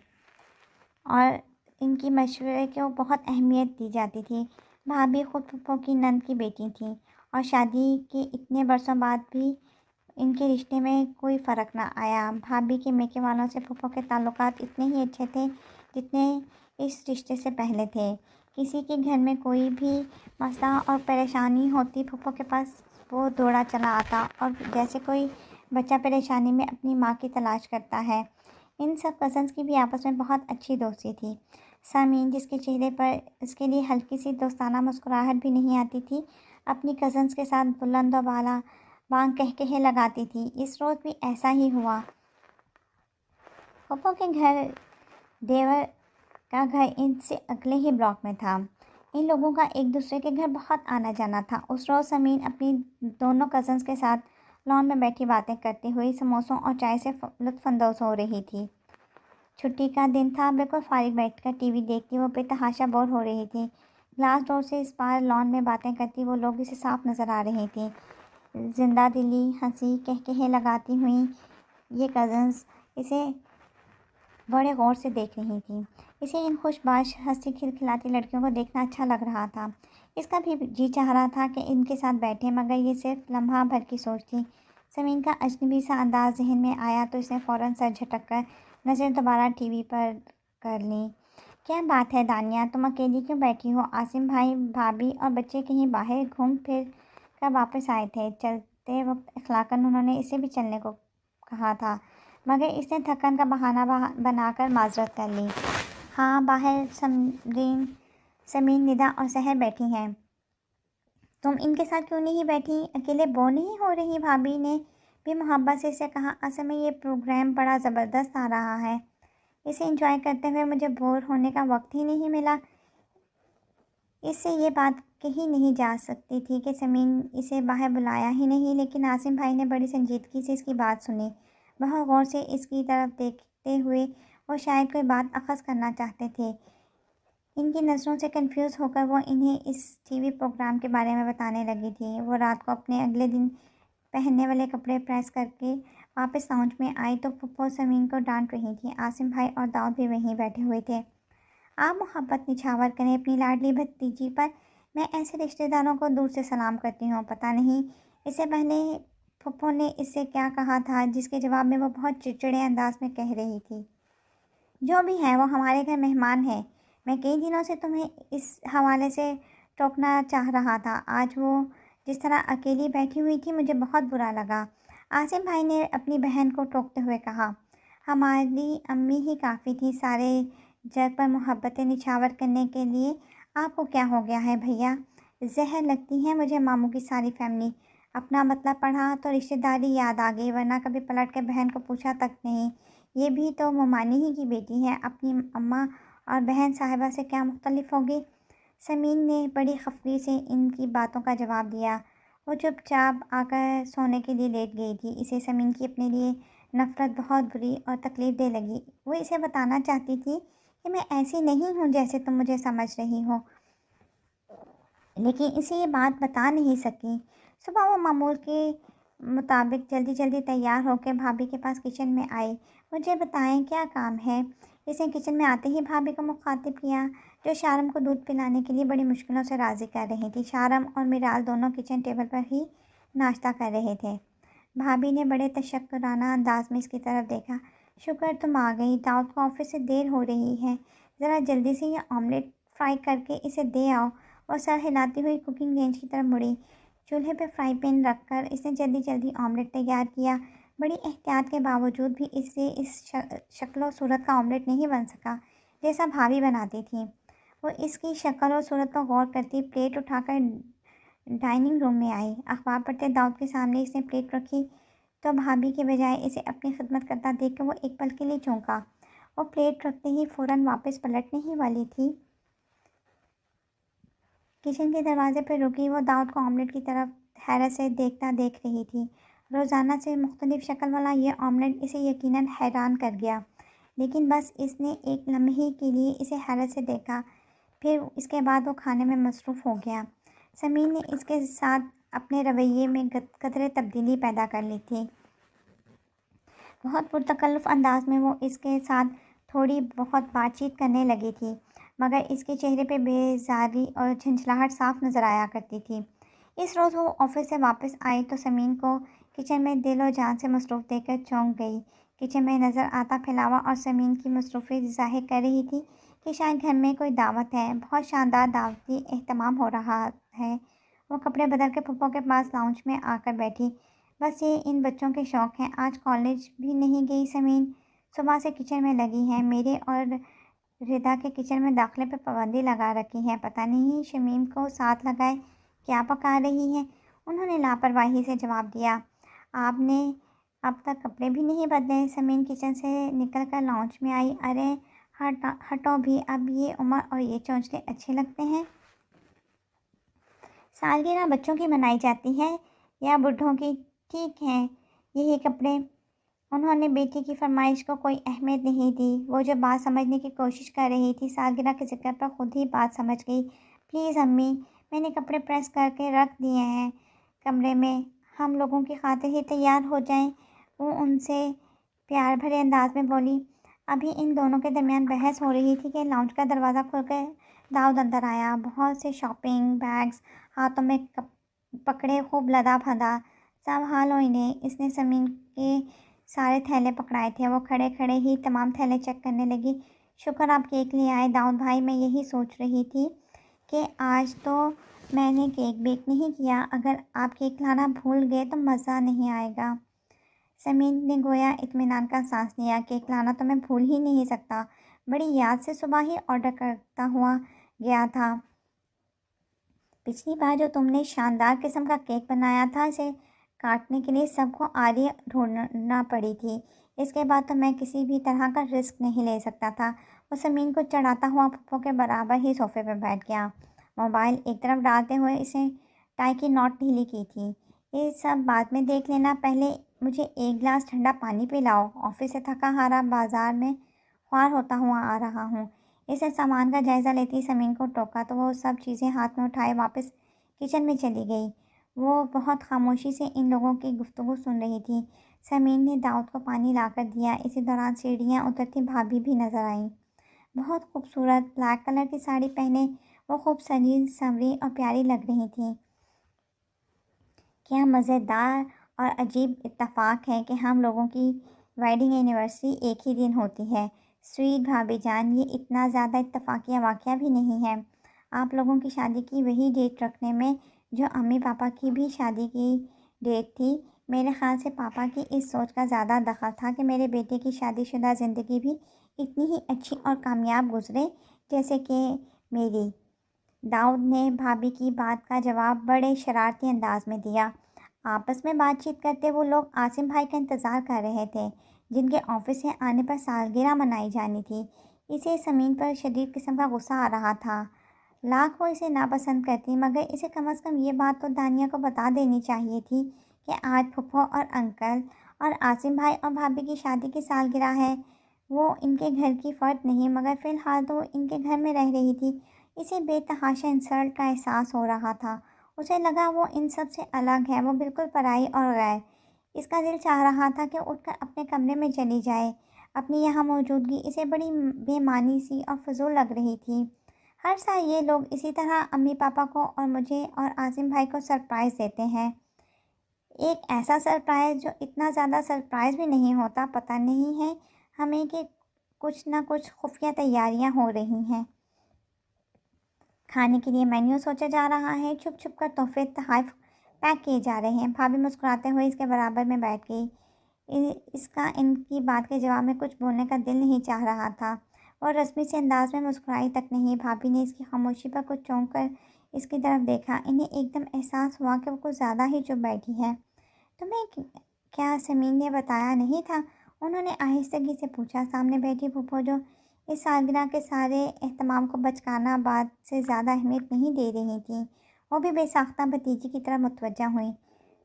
اور ان کی مشورے کو بہت اہمیت دی جاتی تھی۔ بھابھی خود پھپھو کی نند کی بیٹی تھیں اور شادی کے اتنے برسوں بعد بھی ان کے رشتے میں کوئی فرق نہ آیا۔ بھابھی کے میکے والوں سے پھپھو کے تعلقات اتنے ہی اچھے تھے جتنے اس رشتے سے پہلے تھے۔ کسی کے گھر میں کوئی بھی مسئلہ اور پریشانی ہوتی پھپھو کے پاس وہ دوڑا چلا آتا، اور جیسے کوئی بچہ پریشانی میں اپنی ماں کی تلاش کرتا ہے۔ ان سب کزنس کی بھی آپس میں بہت اچھی دوستی تھی۔ سامین، جس کے چہرے پر اس کے لیے ہلکی سی دوستانہ مسکراہٹ بھی نہیں آتی تھی، اپنی کزنس کے ساتھ بلند و بالا بانگ کہے لگاتی تھی۔ اس روز بھی ایسا ہی ہوا۔ پھپھو کے گھر دیور کا گھر ان سے اگلے ہی بلاک میں تھا۔ ان لوگوں کا ایک دوسرے کے گھر بہت آنا جانا تھا۔ اس روز سمین اپنی دونوں کزنس کے ساتھ لان میں بیٹھی باتیں کرتی ہوئی سموسوں اور چائے سے لطف اندوز ہو رہی تھی۔ چھٹی کا دن تھا، بالکل فارغ بیٹھ کر ٹی وی دیکھتی وہ بے تحاشا بور ہو رہی تھی۔ گلاس ڈور سے اس پار لان میں باتیں کرتی وہ لوگ اسے صاف نظر آ رہی تھیں۔ زندہ دلی ہنسی کہے لگاتی ہوئی یہ کزنس اسے بڑے غور سے دیکھ رہی تھیں۔ اسے ان خوش باش ہنسی کھلکھلاتی لڑکیوں کو دیکھنا اچھا لگ رہا تھا۔ اس کا بھی جی چاہ رہا تھا کہ ان کے ساتھ بیٹھے، مگر یہ صرف لمحہ بھر کی سوچ تھی۔ سمین کا اجنبی سا انداز ذہن میں آیا تو اس نے فوراً سر جھٹک کر نظر دوبارہ ٹی وی پر کر لی۔ کیا بات ہے دانیہ، تم اکیلی کیوں بیٹھی ہو؟ عاصم بھائی، بھابھی اور بچے کہیں باہر گھوم پھر کر واپس آئے تھے۔ چلتے وقت اخلاقاً انہوں نے اسے بھی چلنے کو کہا تھا، مگر اس نے تھکن کا بہانہ بنا کر معذرت کر لی۔ ہاں باہر سمین، ندا اور سحر بیٹھی ہیں۔ تم ان کے ساتھ کیوں نہیں بیٹھی؟ اکیلے بور نہیں ہو رہی؟ بھابھی نے بھی محبت سے اسے کہا۔ اصل میں یہ پروگرام بڑا زبردست آ رہا ہے، اسے انجوائے کرتے ہوئے مجھے بور ہونے کا وقت ہی نہیں ملا۔ اس سے یہ بات کہی نہیں جا سکتی تھی کہ سمین اسے باہر بلایا ہی نہیں، لیکن عاصم بھائی نے بڑی سنجیدگی سے اس کی بات سنی۔ بہت غور سے اس کی طرف دیکھتے ہوئے وہ شاید کوئی بات اخذ کرنا چاہتے تھے۔ ان کی نظروں سے کنفیوز ہو کر وہ انہیں اس ٹی وی پروگرام کے بارے میں بتانے لگی تھی۔ وہ رات کو اپنے اگلے دن پہننے والے کپڑے پریس کر کے واپس لاؤنج میں آئی تو پھپھو سمین کو ڈانٹ رہی تھی۔ عاصم بھائی اور داؤد بھی وہیں بیٹھے ہوئے تھے۔ آپ محبت نچھاور کریں اپنی لاڈلی بھتیجی پر، میں ایسے رشتہ داروں کو دور سے سلام کرتی ہوں۔ پتہ نہیں اس سے پہلے پھپھو نے اس سے کیا کہا تھا، جس کے جواب میں وہ بہت چڑچڑے انداز میں کہہ رہی تھی، جو بھی ہے وہ ہمارے گھر مہمان ہے۔ میں کئی دنوں سے تمہیں اس حوالے سے ٹوکنا چاہ رہا تھا۔ آج وہ جس طرح اکیلی بیٹھی ہوئی تھی مجھے بہت برا لگا۔ عاصم بھائی نے اپنی بہن کو ٹوکتے ہوئے کہا، ہماری امی ہی کافی تھی سارے جگ پر محبتیں نچھاور کرنے کے لیے۔ آپ کو کیا ہو گیا ہے بھیا؟ زہر لگتی ہے مجھے ماموں کی ساری فیملی۔ اپنا مطلب پڑھا تو رشتہ داری یاد آ گئی، ورنہ کبھی پلٹ کے بہن کو پوچھا تک نہیں۔ یہ بھی تو مومانی ہی کی بیٹی ہے، اپنی اماں اور بہن صاحبہ سے کیا مختلف ہوگی؟ سمین نے بڑی خفگی سے ان کی باتوں کا جواب دیا۔ وہ چپ چاپ آ کر سونے کے لیے لیٹ گئی تھی۔ اسے سمین کی اپنے لیے نفرت بہت بری اور تکلیف دہ لگی۔ وہ اسے بتانا چاہتی تھی کہ میں ایسی نہیں ہوں جیسے تم مجھے سمجھ رہی ہو، لیکن اسے یہ بات بتا نہیں سکی۔ صبح وہ معمول کے مطابق جلدی جلدی تیار ہو کے بھابھی کے پاس کچن میں آئی۔ مجھے بتائیں کیا کام ہے؟ اس نے کچن میں آتے ہی بھابھی کو مخاطب کیا، جو شارم کو دودھ پلانے کے لیے بڑی مشکلوں سے راضی کر رہی تھی۔ شارم اور میرال دونوں کچن ٹیبل پر ہی ناشتہ کر رہے تھے۔ بھابھی نے بڑے تشکرانہ انداز میں اس کی طرف دیکھا۔ شکر تم آ گئی، داؤد کو آفس سے دیر ہو رہی ہے، ذرا جلدی سے یہ آملیٹ فرائی کر کے اسے دے آؤ۔ اور سر ہلاتی ہوئی کوکنگ رینج کی طرف مڑی۔ چولہے پہ فرائی پین رکھ کر اس نے جلدی جلدی آملیٹ تیار کیا۔ بڑی احتیاط کے باوجود بھی اس سے اس شکل و صورت کا آملیٹ نہیں بن سکا جیسا بھابھی بناتی تھی۔ وہ اس کی شکل اور صورت پر غور کرتی پلیٹ اٹھا کر ڈائننگ روم میں آئی۔ اخبار پڑھتے داؤد کے سامنے اس نے پلیٹ رکھی تو بھابھی کے بجائے اسے اپنی خدمت کرتا دیکھ کر وہ ایک پل کے لیے چونکا۔ وہ پلیٹ رکھتے ہی فوراً واپس پلٹنے ہی والی تھی۔ کچن کے دروازے پر رکی وہ داؤد کو آملیٹ کی طرف حیرت سے دیکھ رہی تھی۔ روزانہ سے مختلف شکل والا یہ آملیٹ اسے یقیناً حیران کر گیا، لیکن بس اس نے ایک لمحے کے لیے اسے حیرت سے دیکھا، پھر اس کے بعد وہ کھانے میں مصروف ہو گیا۔ سمین نے اس کے ساتھ اپنے رویے میں قدرے تبدیلی پیدا کر لی تھی۔ بہت پرتکلف انداز میں وہ اس کے ساتھ تھوڑی بہت بات چیت کرنے لگی تھی، مگر اس کے چہرے پہ بیزاری اور جھنجھلاہٹ صاف نظر آیا کرتی تھی۔ اس روز وہ آفس سے واپس آئی تو سمین کو کچن میں دل و جان سے مصروف دیکھ کر چونک گئی۔ کچن میں نظر آتا پھیلاوا اور سمین کی مصروفیت ظاہر کر رہی تھی کہ شاید گھر میں کوئی دعوت ہے، بہت شاندار دعوتی اہتمام ہو رہا ہے۔ وہ کپڑے بدل کے پھپھو کے پاس لاؤنج میں آ کر بیٹھی۔ بس یہ ان بچوں کے شوق ہیں، آج کالج بھی نہیں گئی سمین؟ صبح سے کچن میں لگی ہیں، میرے اور ردا کے کچن میں داخلے پہ پابندی لگا رکھی ہے، پتہ نہیں شمیم کو ساتھ لگائے کیا پکا رہی ہے۔ انہوں نے لاپرواہی سے جواب دیا، آپ نے اب تک کپڑے بھی نہیں بدلے؟ سمین کچن سے نکل کر لاؤنج میں آئی۔ ارے ہٹو بھی، اب یہ عمر اور یہ چونچلے اچھے لگتے ہیں؟ سالگرہ بچوں کی منائی جاتی ہے یا بڈھوں کی؟ ٹھیک ہے یہی کپڑے۔ انہوں نے بیٹی کی فرمائش کو کوئی اہمیت نہیں دی۔ وہ جو بات سمجھنے کی کوشش کر رہی تھی، سالگرہ کے ذکر پر خود ہی بات سمجھ گئی۔ پلیز امی، میں نے کپڑے پریس کر کے رکھ دیے ہیں کمرے میں، ہم لوگوں کی خاطر ہی تیار ہو جائیں۔ وہ ان سے پیار بھرے انداز میں بولی۔ ابھی ان دونوں کے درمیان بحث ہو رہی تھی کہ لاؤنج کا دروازہ کھل کر داؤد اندر آیا، بہت سے شاپنگ بیگز ہاتھوں میں پکڑے، خوب لدا بھدا۔ سنبھالو انہیں، اس نے سمین کے سارے تھیلے پکڑائے تھے۔ وہ کھڑے کھڑے ہی تمام تھیلے چیک کرنے لگی۔ شکر آپ کیک لے آئے داؤد بھائی، میں یہی سوچ رہی تھی کہ آج تو میں نے کیک بیک نہیں کیا، اگر آپ کیک لانا بھول گئے تو مزہ نہیں آئے گا۔ سمین نے گویا اطمینان کا سانس لیا، کیک لانا تو میں بھول ہی نہیں سکتا، بڑی یاد سے صبح ہی آرڈر کرتا ہوا گیا تھا۔ پچھلی بار جو تم نے شاندار قسم کا کیک بنایا تھا، اسے کاٹنے کے لیے سب کو آری ڈھونڈنا پڑی تھی، اس کے بعد تو میں کسی بھی طرح کا رسک نہیں لے سکتا تھا۔ وہ زمین کو چڑھاتا ہوا پھپھو کے برابر ہی صوفے پہ بیٹھ گیا، موبائل ایک طرف ڈالتے ہوئے۔ اس نے ٹائی کی نوٹ ڈھیلی کی تھی۔ یہ سب بعد میں دیکھ لینا، پہلے مجھے ایک گلاس ٹھنڈا پانی پلاؤ، آفس سے تھکا ہارا بازار میں خوار ہوتا ہوا آ رہا ہوں۔ اس نے سامان کا جائزہ لیتی سمین کو ٹوکا تو وہ سب چیزیں ہاتھ میں اٹھائے واپس کچن میں چلی گئی۔ وہ بہت خاموشی سے ان لوگوں کی گفتگو سن رہی تھی۔ سمین نے داؤد کو پانی لا کر دیا۔ اسی دوران سیڑھیاں اترتی بھابھی بھی نظر آئیں، بہت خوبصورت، بلیک کلر کی ساڑی پہنے وہ خوب سجی سنوری اور پیاری لگ رہی تھیں۔ کیا مزیدار اور عجیب اتفاق ہے کہ ہم لوگوں کی ویڈنگ اینیورسری ایک ہی دن ہوتی ہے۔ سویٹ بھابھی جان، یہ اتنا زیادہ اتفاقیہ واقعہ بھی نہیں ہے۔ آپ لوگوں کی شادی کی وہی ڈیٹ رکھنے میں جو امی پاپا کی بھی شادی کی ڈیٹ تھی۔ میرے خیال سے پاپا کی اس سوچ کا زیادہ دخل تھا کہ میرے بیٹے کی شادی شدہ زندگی بھی اتنی ہی اچھی اور کامیاب گزرے جیسے کہ میری۔ داؤد نے بھابھی کی بات کا جواب بڑے شرارتی انداز میں دیا۔ آپس میں بات چیت کرتے وہ لوگ عاصم بھائی کا انتظار کر رہے تھے، جن کے آفس سے آنے پر سالگرہ منائی جانی تھی۔ اسے سمین پر شدید قسم کا غصہ آ رہا تھا۔ لاکھ وہ اسے ناپسند کرتی مگر اسے کم از کم یہ بات تو دانیہ کو بتا دینی چاہیے تھی کہ آج پھپھو اور انکل اور عاصم بھائی اور بھابھی کی شادی کی سالگرہ ہے۔ وہ ان کے گھر کی فرد نہیں مگر فی الحال تو وہ ان کے گھر میں رہ رہی تھی۔ اسے بے تحاشا انسلٹ کا احساس ہو رہا تھا۔ اسے لگا وہ ان سب سے الگ ہے، وہ بالکل پرائی اور غیر۔ اس کا دل چاہ رہا تھا کہ اٹھ کر اپنے کمرے میں چلی جائے۔ اپنی یہاں موجودگی اسے بڑی بے معنی سی اور فضول لگ رہی تھی۔ ہر سال یہ لوگ اسی طرح امی پاپا کو اور مجھے اور عاصم بھائی کو سرپرائز دیتے ہیں۔ ایک ایسا سرپرائز جو اتنا زیادہ سرپرائز بھی نہیں ہوتا۔ پتہ نہیں ہے ہمیں کہ کچھ نہ کچھ خفیہ تیاریاں ہو رہی ہیں۔ کھانے کے لیے مینیو سوچا جا رہا ہے، چھپ چھپ کر تحفے تحائف پیک کیے جا رہے ہیں۔ بھابھی مسکراتے ہوئے اس کے برابر میں بیٹھ گئی۔ اس کا ان کی بات کے جواب میں کچھ بولنے کا دل نہیں چاہ رہا تھا اور رسمی سے انداز میں مسکرائی تک نہیں۔ بھابھی نے اس کی خاموشی پر کچھ چونک کر اس کی طرف دیکھا۔ انہیں ایک دم احساس ہوا کہ وہ کچھ زیادہ ہی چپ بیٹھی ہے۔ تمہیں کیا سمین نے بتایا نہیں تھا؟ انہوں نے آہستگی سے پوچھا۔ سامنے بیٹھی پھپھو جو اس سالگرہ کے سارے اہتمام کو بچکانہ بات سے زیادہ اہمیت نہیں دے رہی تھیں، وہ بھی بے ساختہ بھتیجی کی طرف متوجہ ہوئیں۔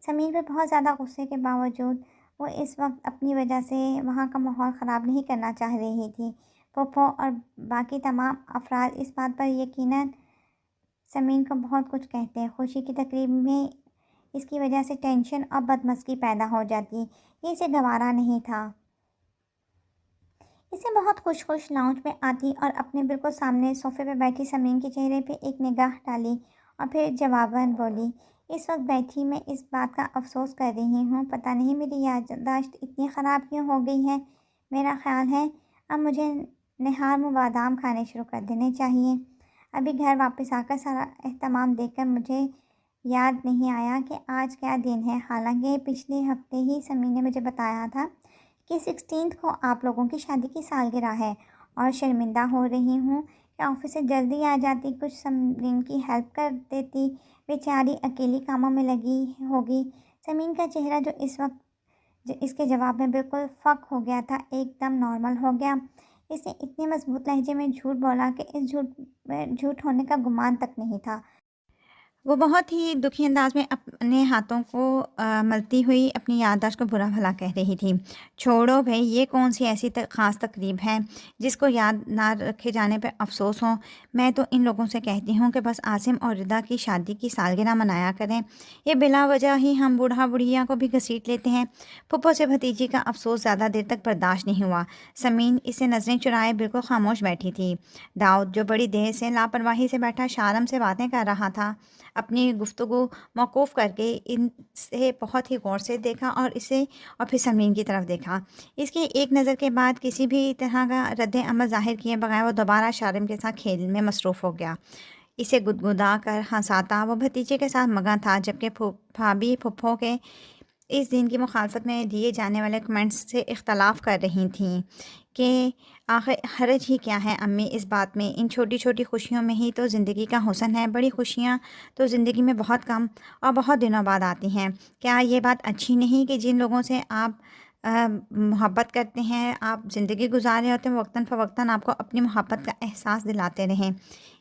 سمین پر بہت زیادہ غصے کے باوجود وہ اس وقت اپنی وجہ سے وہاں کا ماحول خراب نہیں کرنا چاہ رہی تھی۔ پھپھو اور باقی تمام افراد اس بات پر یقیناً سمین کو بہت کچھ کہتے۔ خوشی کی تقریب میں اس کی وجہ سے ٹینشن اور بدمزگی پیدا ہو جاتی۔ یہ اسے گوارا نہیں تھا۔ اسے بہت خوش لاؤنج میں آتی اور اپنے بالکل سامنے صوفے پہ بیٹھی سمین کے چہرے پہ ایک نگاہ ڈالی اور پھر جواباً بولی، اس وقت بیٹھی میں اس بات کا افسوس کر رہی ہوں، پتہ نہیں میری یادداشت اتنی خراب کیوں ہو گئی ہے۔ میرا خیال ہے اب مجھے نہار منہ بادام کھانے شروع کر دینے چاہیے۔ ابھی گھر واپس آ کر سارا اہتمام دیکھ کر مجھے یاد نہیں آیا کہ آج کیا دن ہے، حالانکہ پچھلے ہفتے ہی سمین نے مجھے بتایا تھا کہ 16 کو آپ لوگوں کی شادی کی سالگرہ ہے، اور شرمندہ ہو رہی ہوں کہ آفس سے جلدی آ جاتی، کچھ سمین کی ہیلپ کر دیتی، بیچاری اکیلی کاموں میں لگی ہوگی۔ سمین کا چہرہ جو اس وقت اس کے جواب میں بالکل فک ہو گیا تھا، ایک دم نارمل ہو گیا۔ اس نے اتنے مضبوط لہجے میں جھوٹ بولا کہ اس جھوٹ میں جھوٹ ہونے کا گمان تک نہیں تھا۔ وہ بہت ہی دکھی انداز میں اپنے ہاتھوں کو ملتی ہوئی اپنی یادداشت کو برا بھلا کہہ رہی تھی۔ چھوڑو بھائی، یہ کون سی ایسی خاص تقریب ہے جس کو یاد نہ رکھے جانے پر افسوس ہو؟ میں تو ان لوگوں سے کہتی ہوں کہ بس عاصم اور ردا کی شادی کی سالگرہ منایا کریں، یہ بلا وجہ ہی ہم بوڑھا بڑھیا کو بھی گھسیٹ لیتے ہیں۔ پھپھو سے بھتیجی کا افسوس زیادہ دیر تک برداشت نہیں ہوا۔ سمین اسے نظریں چرائے بالکل خاموش بیٹھی تھی۔ داؤد جو بڑی دیر سے لاپرواہی سے بیٹھا شارم سے باتیں کر رہا تھا، اپنی گفتگو موقوف کر کے ان سے بہت ہی غور سے دیکھا اور اسے اور پھر سمین کی طرف دیکھا۔ اس کی ایک نظر کے بعد کسی بھی طرح کا رد عمل ظاہر کیے بغیر وہ دوبارہ شارم کے ساتھ کھیل میں مصروف ہو گیا۔ اسے گدگدا کر ہنساتا وہ بھتیجے کے ساتھ مگن تھا، جبکہ بھابھی پھپھو کے اس دن کی مخالفت میں دیے جانے والے کمنٹس سے اختلاف کر رہی تھیں کہ آخر حرج ہی کیا ہے امی اس بات میں، ان چھوٹی چھوٹی خوشیوں میں ہی تو زندگی کا حسن ہے، بڑی خوشیاں تو زندگی میں بہت کم اور بہت دنوں بعد آتی ہیں۔ کیا یہ بات اچھی نہیں کہ جن لوگوں سے آپ محبت کرتے ہیں، آپ زندگی گزار رہے ہوتے ہیں، وقتاً فوقتاً آپ کو اپنی محبت کا احساس دلاتے رہیں،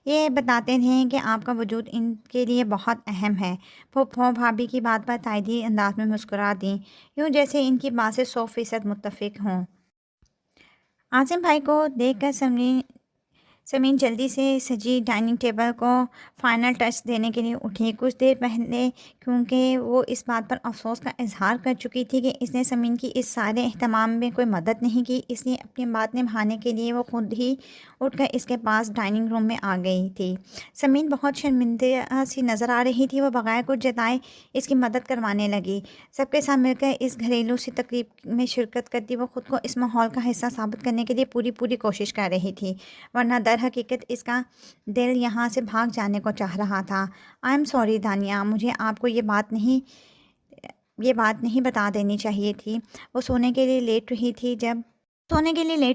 یہ بتاتے رہیں کہ آپ کا وجود ان کے لیے بہت اہم ہے۔ پھپھو بھابھی کی بات پر تائیدی انداز میں مسکرا دیں، یوں جیسے ان کی بات سے 100% متفق ہوں۔ عاصم بھائی کو دیکھ کر سمین جلدی سے سجی ڈائننگ ٹیبل کو فائنل ٹچ دینے کے لیے اٹھی۔ کچھ دیر پہلے کیونکہ وہ اس بات پر افسوس کا اظہار کر چکی تھی کہ اس نے سمین کی اس سارے اہتمام میں کوئی مدد نہیں کی، اس لیے اپنی بات نبھانے کے لیے وہ خود ہی اٹھ کر اس کے پاس ڈائننگ روم میں آ گئی تھی۔ سمین بہت شرمندہ سی نظر آ رہی تھی، وہ بغیر کچھ جتائے اس کی مدد کروانے لگی۔ سب کے ساتھ مل کر اس گھریلو سی تقریب میں شرکت کرتی وہ خود کو اس ماحول کا حصہ ثابت کرنے کے لیے پوری کوشش کر رہی تھی، ورنہ در در حقیقت اس کا دل یہاں سے بھاگ جانے کو چاہ رہا تھا۔ آئی ایم سوری دانیہ، مجھے آپ کو یہ بات نہیں بتا دینی چاہیے تھی۔ وہ سونے کے لیے لیٹ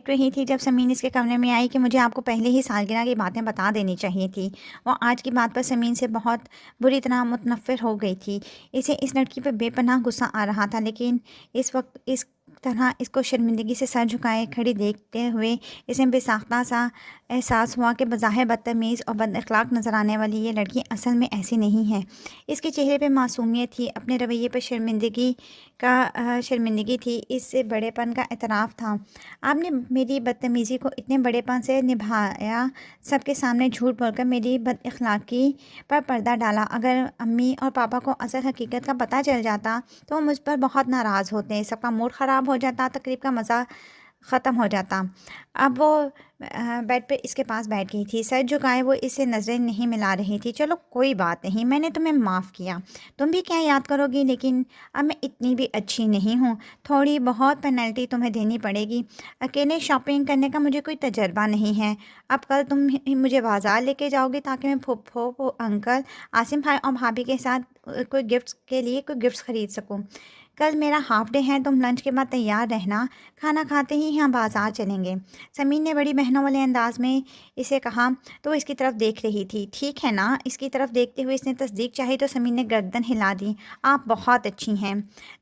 رہی تھی جب سمین اس کے کمرے میں آئی کہ مجھے آپ کو پہلے ہی سالگرہ کی باتیں بتا دینی چاہیے تھی۔ وہ آج کی بات پر سمین سے بہت بری طرح متنفر ہو گئی تھی۔ اسے اس لڑکی پہ بے پناہ غصہ آ رہا تھا، لیکن اس وقت اس طرح اس کو شرمندگی سے سر جھکائے کھڑی دیکھتے ہوئے اسے بے ساختہ سا احساس ہوا کہ بظاہر بدتمیز اور بد اخلاق نظر آنے والی یہ لڑکی اصل میں ایسی نہیں ہے۔ اس کے چہرے پہ معصومیت تھی، اپنے رویے پہ شرمندگی تھی، اس سے بڑے پن کا اعتراف تھا۔ آپ نے میری بدتمیزی کو اتنے بڑے پن سے نبھایا، سب کے سامنے جھوٹ بول کر میری بد اخلاقی پر پردہ ڈالا۔ اگر امی اور پاپا کو اصل حقیقت کا پتہ چل جاتا تو وہ مجھ پر بہت ناراض ہوتے، سب کا موڈ خراب ہو جاتا، تقریب کا مزہ ختم ہو جاتا۔ اب وہ بیڈ پہ اس کے پاس بیٹھ گئی تھی، سر جھکائے وہ اس سے نظریں نہیں ملا رہی تھی۔ چلو کوئی بات نہیں، میں نے تمہیں معاف کیا، تم بھی کیا یاد کرو گی، لیکن اب میں اتنی بھی اچھی نہیں ہوں، تھوڑی بہت پینلٹی تمہیں دینی پڑے گی۔ اکیلے شاپنگ کرنے کا مجھے کوئی تجربہ نہیں ہے، اب کل تم مجھے بازار لے کے جاؤ گی تاکہ میں پھوپھو، انکل، عاصم بھائی اور بھابھی کے ساتھ کوئی گفٹس خرید سکوں۔ کل میرا ہاف ڈے ہے، تم لنچ کے بعد تیار رہنا، کھانا کھاتے ہی ہم بازار چلیں گے۔ سمین نے بڑی بہنوں والے انداز میں اسے کہا تو اس کی طرف دیکھ رہی تھی۔ ٹھیک ہے نا؟ اس کی طرف دیکھتے ہوئے اس نے تصدیق چاہی تو سمین نے گردن ہلا دی۔ آپ بہت اچھی ہیں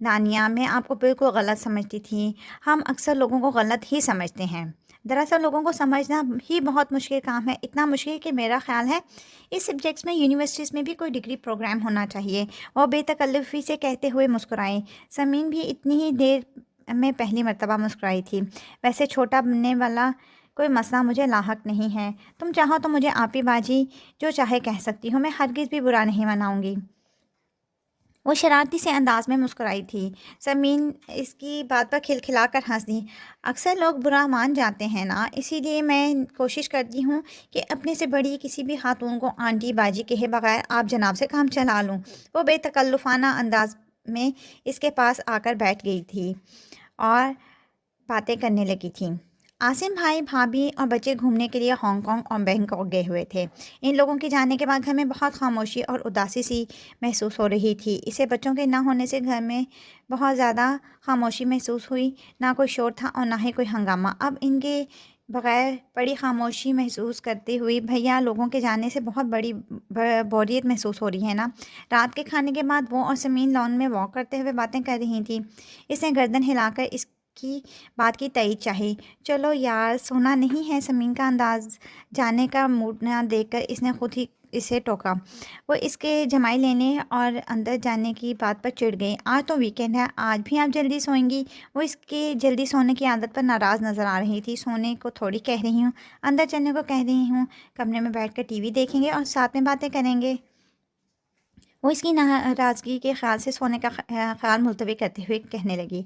دانیہ، میں آپ کو بالکل غلط سمجھتی تھی، ہم اکثر لوگوں کو غلط ہی سمجھتے ہیں۔ دراصل لوگوں کو سمجھنا ہی بہت مشکل کام ہے، اتنا مشکل کہ میرا خیال ہے اس سبجیکٹس میں یونیورسٹیز میں بھی کوئی ڈگری پروگرام ہونا چاہیے۔ وہ بے تکلفی سے کہتے ہوئے مسکرائی۔ سمین بھی اتنی ہی دیر میں پہلی مرتبہ مسکرائی تھی۔ ویسے چھوٹا بننے والا کوئی مسئلہ مجھے لاحق نہیں ہے، تم چاہو تو مجھے آپی باجی جو چاہے کہہ سکتی ہو، میں ہرگز بھی برا نہیں مناؤں گی۔ وہ شرارتی سے انداز میں مسکرائی تھی۔ سمین اس کی بات پر کھلکھلا کر ہنس دی۔ اکثر لوگ برا مان جاتے ہیں نا، اسی لیے میں کوشش کرتی ہوں کہ اپنے سے بڑی کسی بھی خاتون کو آنٹی باجی کہے بغیر آپ جناب سے کام چلا لوں۔ وہ بے تکلفانہ انداز میں اس کے پاس آ کر بیٹھ گئی تھی اور باتیں کرنے لگی تھی۔ عاصم بھائی، بھابھی اور بچے گھومنے کے لیے ہانگ کانگ اور بینکاک گئے ہوئے تھے۔ ان لوگوں کے جانے کے بعد گھر میں بہت خاموشی اور اداسی سی محسوس ہو رہی تھی۔ اسے بچوں کے نہ ہونے سے گھر میں بہت زیادہ خاموشی محسوس ہوئی، نہ کوئی شور تھا اور نہ ہی کوئی ہنگامہ۔ اب ان کے بغیر بڑی خاموشی محسوس کرتے ہوئی بھیا لوگوں کے جانے سے بہت بڑی بوریت محسوس ہو رہی ہے نا۔ رات کے کھانے کے بعد وہ اور سمین لان میں واک کرتے ہوئے باتیں کر رہی تھیں۔ اس نے گردن ہلا کر اس کی بات کی تائید چاہی۔ چلو یار، سونا نہیں ہے؟ سمین کا انداز جانے کا موڈ نہ دیکھ کر اس نے خود ہی اسے ٹوکا۔ وہ اس کے جمائی لینے اور اندر جانے کی بات پر چڑ گئی۔ آج تو ویکینڈ ہے، آج بھی آپ جلدی سوئیں گی؟ وہ اس کے جلدی سونے کی عادت پر ناراض نظر آ رہی تھی۔ سونے کو تھوڑی کہہ رہی ہوں، اندر چلنے کو کہہ رہی ہوں، کمرے میں بیٹھ کر ٹی وی دیکھیں گے اور ساتھ میں باتیں کریں گے۔ وہ اس کی ناراضگی کے خیال سے سونے کا خیال ملتوی کرتے ہوئے کہنے لگی۔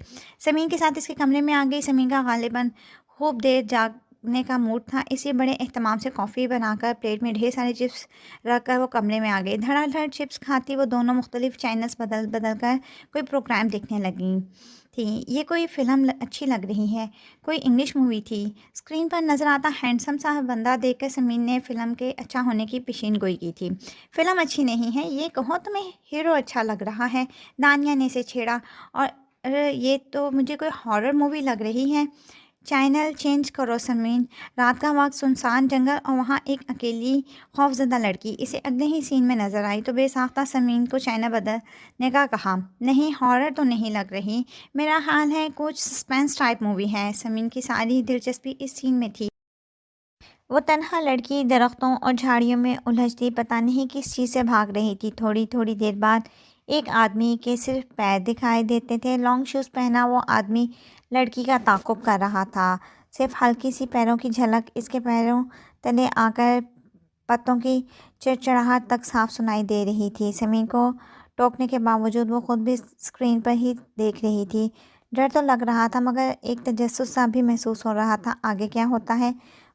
سمین کے ساتھ اس کے کمرے میں آ گئی۔ سمین کا غالباً خوب دیر جاگنے کا موڈ تھا، اسی بڑے اہتمام سے کافی بنا کر پلیٹ میں ڈھیر سارے چپس رکھ کر وہ کمرے میں آ گئی۔ دھڑا دھڑ چپس کھاتی وہ دونوں مختلف چینلز بدل بدل کر کوئی پروگرام دیکھنے لگیں تھیں۔ یہ کوئی فلم اچھی لگ رہی ہے، کوئی انگلش مووی تھی۔ اسکرین پر نظر آتا ہینڈسم سا بندہ دیکھ کر سمین نے فلم کے اچھا ہونے کی پیشین گوئی کی تھی۔ فلم اچھی نہیں ہے، یہ کہو تمہیں ہیرو اچھا لگ رہا ہے، دانیہ نے اسے چھیڑا، اور یہ تو مجھے کوئی ہارر مووی لگ رہی ہے۔ چینل چینج کرو سمین، رات کا وقت، سنسان جنگل اور وہاں ایک اکیلی خوفزدہ لڑکی اسے اگلے ہی سین میں نظر آئی تو بے ساختہ سمین کو چینل بدلنے کا کہا۔ نہیں، ہارر تو نہیں لگ رہی، میرا خیال ہے کچھ سسپینس ٹائپ مووی ہے۔ سمین کی ساری دلچسپی اس سین میں تھی۔ وہ تنہا لڑکی درختوں اور جھاڑیوں میں الجھتی پتہ نہیں کس چیز سے بھاگ رہی تھی۔ تھوڑی تھوڑی دیر بعد ایک آدمی کے صرف پیر دکھائی دیتے تھے۔ لانگ شوز پہنا وہ آدمی لڑکی کا تعاقب کر رہا تھا، صرف ہلکی سی پیروں کی جھلک اس کے پیروں تلے آ کر پتوں کی چڑچڑاہٹ تک صاف سنائی دے رہی تھی۔ سمین کو ٹوکنے کے باوجود وہ خود بھی اسکرین پر ہی دیکھ رہی تھی۔ ڈر تو لگ رہا تھا مگر ایک تجسس سا بھی محسوس ہو رہا تھا، آگے کیا ہوتا ہے۔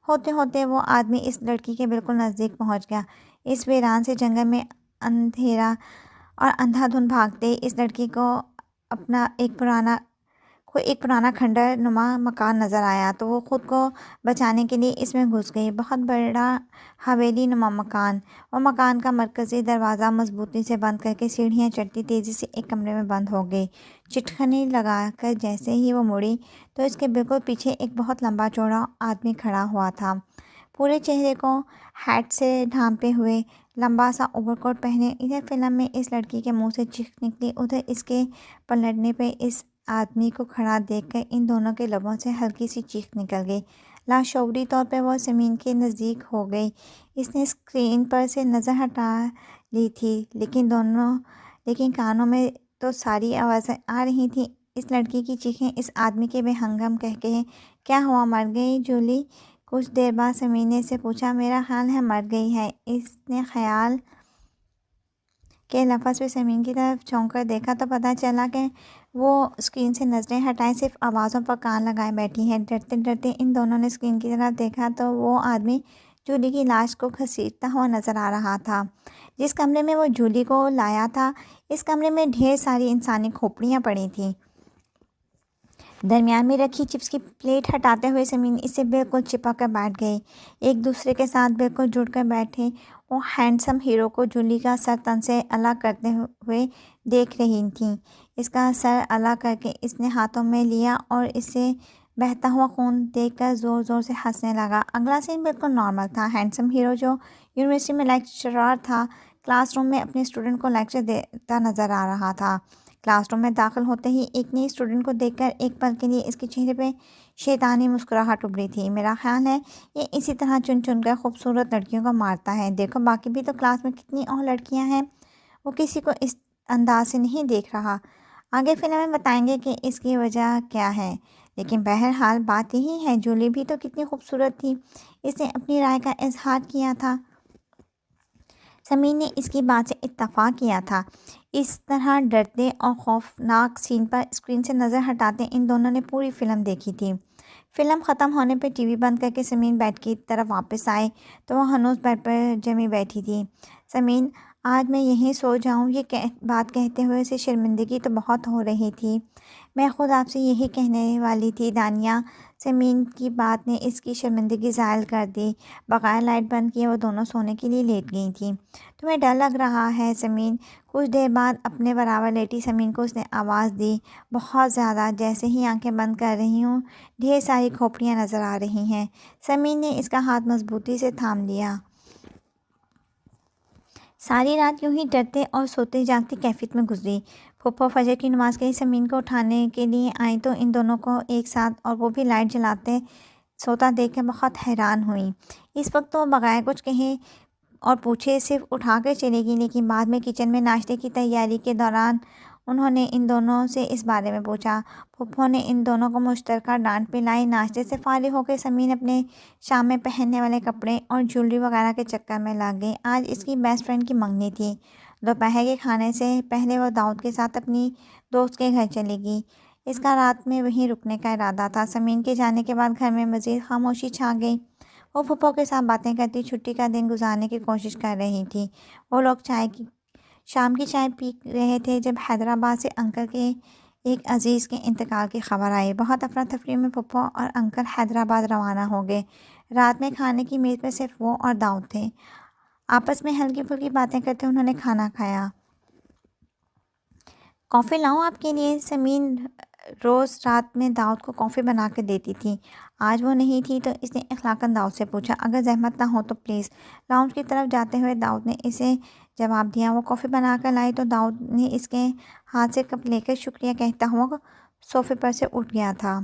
ہوتے ہوتے وہ آدمی اس لڑکی کے بالکل نزدیک پہنچ گیا۔ اس ویران سے جنگل میں اندھیرا اور اندھا دھند بھاگتے اس لڑکی کو اپنا ایک پرانا کو ایک پرانا کھنڈر نما مکان نظر آیا تو وہ خود کو بچانے کے لیے اس میں گھس گئی۔ بہت بڑا حویلی نما مکان، وہ مکان کا مرکزی دروازہ مضبوطی سے بند کر کے سیڑھیاں چڑھتی تیزی سے ایک کمرے میں بند ہو گئی۔ چٹکنی لگا کر جیسے ہی وہ مڑی تو اس کے بالکل پیچھے ایک بہت لمبا چوڑا آدمی کھڑا ہوا تھا، پورے چہرے کو ہیٹ سے ڈھانپے ہوئے، لمبا سا اوور کوٹ پہنے۔ ادھر فلم میں اس لڑکی کے منہ سے چیخ نکلی، ادھر اس کے پلٹنے پہ اس آدمی کو کھڑا دیکھ کر ان دونوں کے لبوں سے ہلکی سی چیخ نکل گئی۔ لاشعوری طور پر وہ سمین کے نزدیک ہو گئی۔ اس نے اسکرین پر سے نظر ہٹا لی تھی لیکن کانوں میں تو ساری آوازیں آ رہی تھیں، اس لڑکی کی چیخیں، اس آدمی کے بے ہنگم کہکہے۔ کیا ہوا، مر گئی جولی؟ کچھ دیر بعد سمین نے اس سے پوچھا۔ میرا خیال ہے مر گئی ہے۔ اس نے خیال کے لفظ پہ سمین کی طرف چونک کر دیکھا تو پتہ چلا کہ وہ اسکرین سے نظریں ہٹائے صرف آوازوں پر کان لگائے بیٹھی ہے۔ ڈرتے ڈرتے ان دونوں نے اسکرین کی طرف دیکھا تو وہ آدمی جولی کی لاش کو گھسیٹتا ہوا نظر آ رہا تھا۔ جس کمرے میں وہ جولی کو لایا تھا، اس کمرے میں ڈھیر ساری انسانی کھوپڑیاں پڑی تھیں۔ درمیان میں رکھی چپس کی پلیٹ ہٹاتے ہوئے سمین اس سے بالکل چپک کر بیٹھ گئی۔ ایک دوسرے کے ساتھ بالکل جڑ کر بیٹھے وہ ہینڈسم ہیرو کو جولی کا سر تن سے الگ کرتے ہوئے دیکھ رہی تھیں۔ اس کا سر الگ کر کے اس نے ہاتھوں میں لیا اور اس سے بہتا ہوا خون دیکھ کر زور زور سے ہنسنے لگا۔ اگلا سین بالکل نارمل تھا۔ ہینڈسم ہیرو جو یونیورسٹی میں لیکچرر تھا، کلاس روم میں اپنے اسٹوڈنٹ کو لیکچر دیتا نظر آ رہا تھا۔ کلاس روم میں داخل ہوتے ہی ایک نئی اسٹوڈنٹ کو دیکھ کر ایک پل کے لیے اس کے چہرے پہ شیطانی مسکراہٹ ابھری تھی۔ میرا خیال ہے یہ اسی طرح چن چن کر خوبصورت لڑکیوں کو مارتا ہے۔ دیکھو باقی بھی تو کلاس میں کتنی اور لڑکیاں ہیں۔ وہ کسی کو اس انداز سے نہیں دیکھ رہا۔ آگے فلم میں بتائیں گے کہ اس کی وجہ کیا ہے، لیکن بہرحال بات یہی ہے، جولی بھی تو کتنی خوبصورت تھی۔ اس نے اپنی رائے کا اظہار کیا تھا۔ سمین نے اس کی بات سے اتفاق کیا تھا۔ اس طرح ڈرتے اور خوفناک سین پر اسکرین سے نظر ہٹاتے ان دونوں نے پوری فلم دیکھی تھی۔ فلم ختم ہونے پہ ٹی وی بند کر کے سمین بیڈ کی طرف واپس آئی تو وہ ہنوز بیڈ پر جمی بیٹھی تھی۔ سمین، آج میں یہیں سو جاؤں؟ یہ بات کہتے ہوئے اسے شرمندگی تو بہت ہو رہی تھی۔ میں خود آپ سے یہی کہنے والی تھی دانیہ۔ سمین کی بات نے اس کی شرمندگی زائل کر دی۔ بغیر لائٹ بند کیے وہ دونوں سونے کے لیے لیٹ گئی تھیں۔ تمہیں ڈر لگ رہا ہے سمین؟ کچھ دیر بعد اپنے برابر لیٹی سمین کو اس نے آواز دی۔ بہت زیادہ۔ جیسے ہی آنکھیں بند کر رہی ہوں ڈھیر ساری کھوپڑیاں نظر آ رہی ہیں۔ سمین نے اس کا ہاتھ مضبوطی سے تھام لیا۔ ساری رات یوں ہی ڈرتے اور سوتے جاگتی کیفیت میں گزری۔ پھپھو فجر کی نماز کے لیے سمین کو اٹھانے کے لیے آئیں تو ان دونوں کو ایک ساتھ اور وہ بھی لائٹ جلاتے سوتا دیکھ کر بہت حیران ہوئیں۔ اس وقت تو وہ بغیر کچھ کہے اور پوچھے صرف اٹھا کر چلے گی، لیکن بعد میں کچن میں ناشتے کی تیاری کے دوران انہوں نے ان دونوں سے اس بارے میں پوچھا۔ پھپھو نے ان دونوں کو مشترکہ ڈانٹ پلائی۔ ناشتے سے فارغ ہو کے سمین اپنے شام میں پہننے والے کپڑے اور جیولری وغیرہ کے چکر میں لگ گئی۔ آج اس کی بیسٹ فرینڈ کی منگنی تھی۔ دوپہر کے کھانے سے پہلے وہ داؤد کے ساتھ اپنی دوست کے گھر چلے گی۔ اس کا رات میں وہیں رکنے کا ارادہ تھا۔ سمین کے جانے کے بعد گھر میں مزید خاموشی چھا گئی۔ وہ پھپھو کے ساتھ باتیں کرتی چھٹی کا دن گزارنے کی کوشش کر رہی تھی۔ وہ لوگ شام کی چائے پی رہے تھے جب حیدرآباد سے انکل کے ایک عزیز کے انتقال کی خبر آئی۔ بہت افراتفری میں پھپھو اور انکل حیدرآباد روانہ ہو گئے۔ رات میں کھانے کی میز پر صرف وہ اور داؤد تھے۔ آپس میں ہلکی پھلکی باتیں کرتے انہوں نے کھانا کھایا۔ کافی لاؤں آپ کے لیے؟ سمین روز رات میں داؤد کو کافی بنا کر دیتی تھی۔ آج وہ نہیں تھی تو اس نے اخلاقاً داؤد سے پوچھا۔ اگر زحمت نہ ہو تو پلیز۔ لاؤنج کی طرف جاتے ہوئے داؤد نے اسے جواب دیا۔ وہ کافی بنا کر لائی تو داؤد نے اس کے ہاتھ سے کپ لے کر شکریہ کہتا ہوا صوفے پر سے اٹھ گیا تھا۔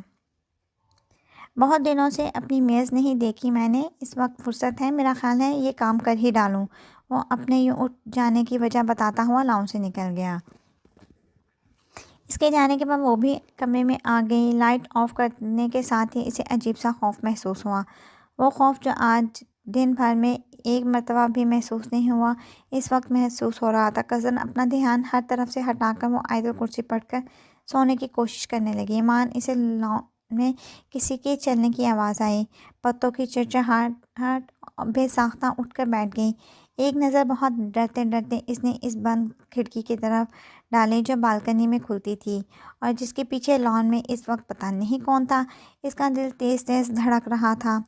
بہت دنوں سے اپنی میز نہیں دیکھی میں نے، اس وقت فرصت ہے، میرا خیال ہے یہ کام کر ہی ڈالوں۔ وہ اپنے یوں اٹھ جانے کی وجہ بتاتا ہوا لاؤنج سے نکل گیا۔ اس کے جانے کے بعد وہ بھی کمرے میں آ گئی۔ لائٹ آف کرنے کے ساتھ ہی اسے عجیب سا خوف محسوس ہوا۔ وہ خوف جو آج دن بھر میں ایک مرتبہ بھی محسوس نہیں ہوا، اس وقت محسوس ہو رہا تھا۔ کزن اپنا دھیان ہر طرف سے ہٹا کر وہ آیت الکرسی پڑھ کر سونے کی کوشش کرنے لگی۔ ایمان اسے لان میں کسی کے چلنے کی آواز آئی۔ پتوں کی چرچراہٹ بے ساختہ اٹھ کر بیٹھ گئی۔ ایک نظر بہت ڈرتے ڈرتے اس نے اس بند کھڑکی کی طرف ڈالیں جو بالکنی میں کھلتی تھی اور جس کے پیچھے لان میں اس وقت پتہ نہیں کون تھا۔ اس کا دل تیز تیز دھڑک رہا تھا،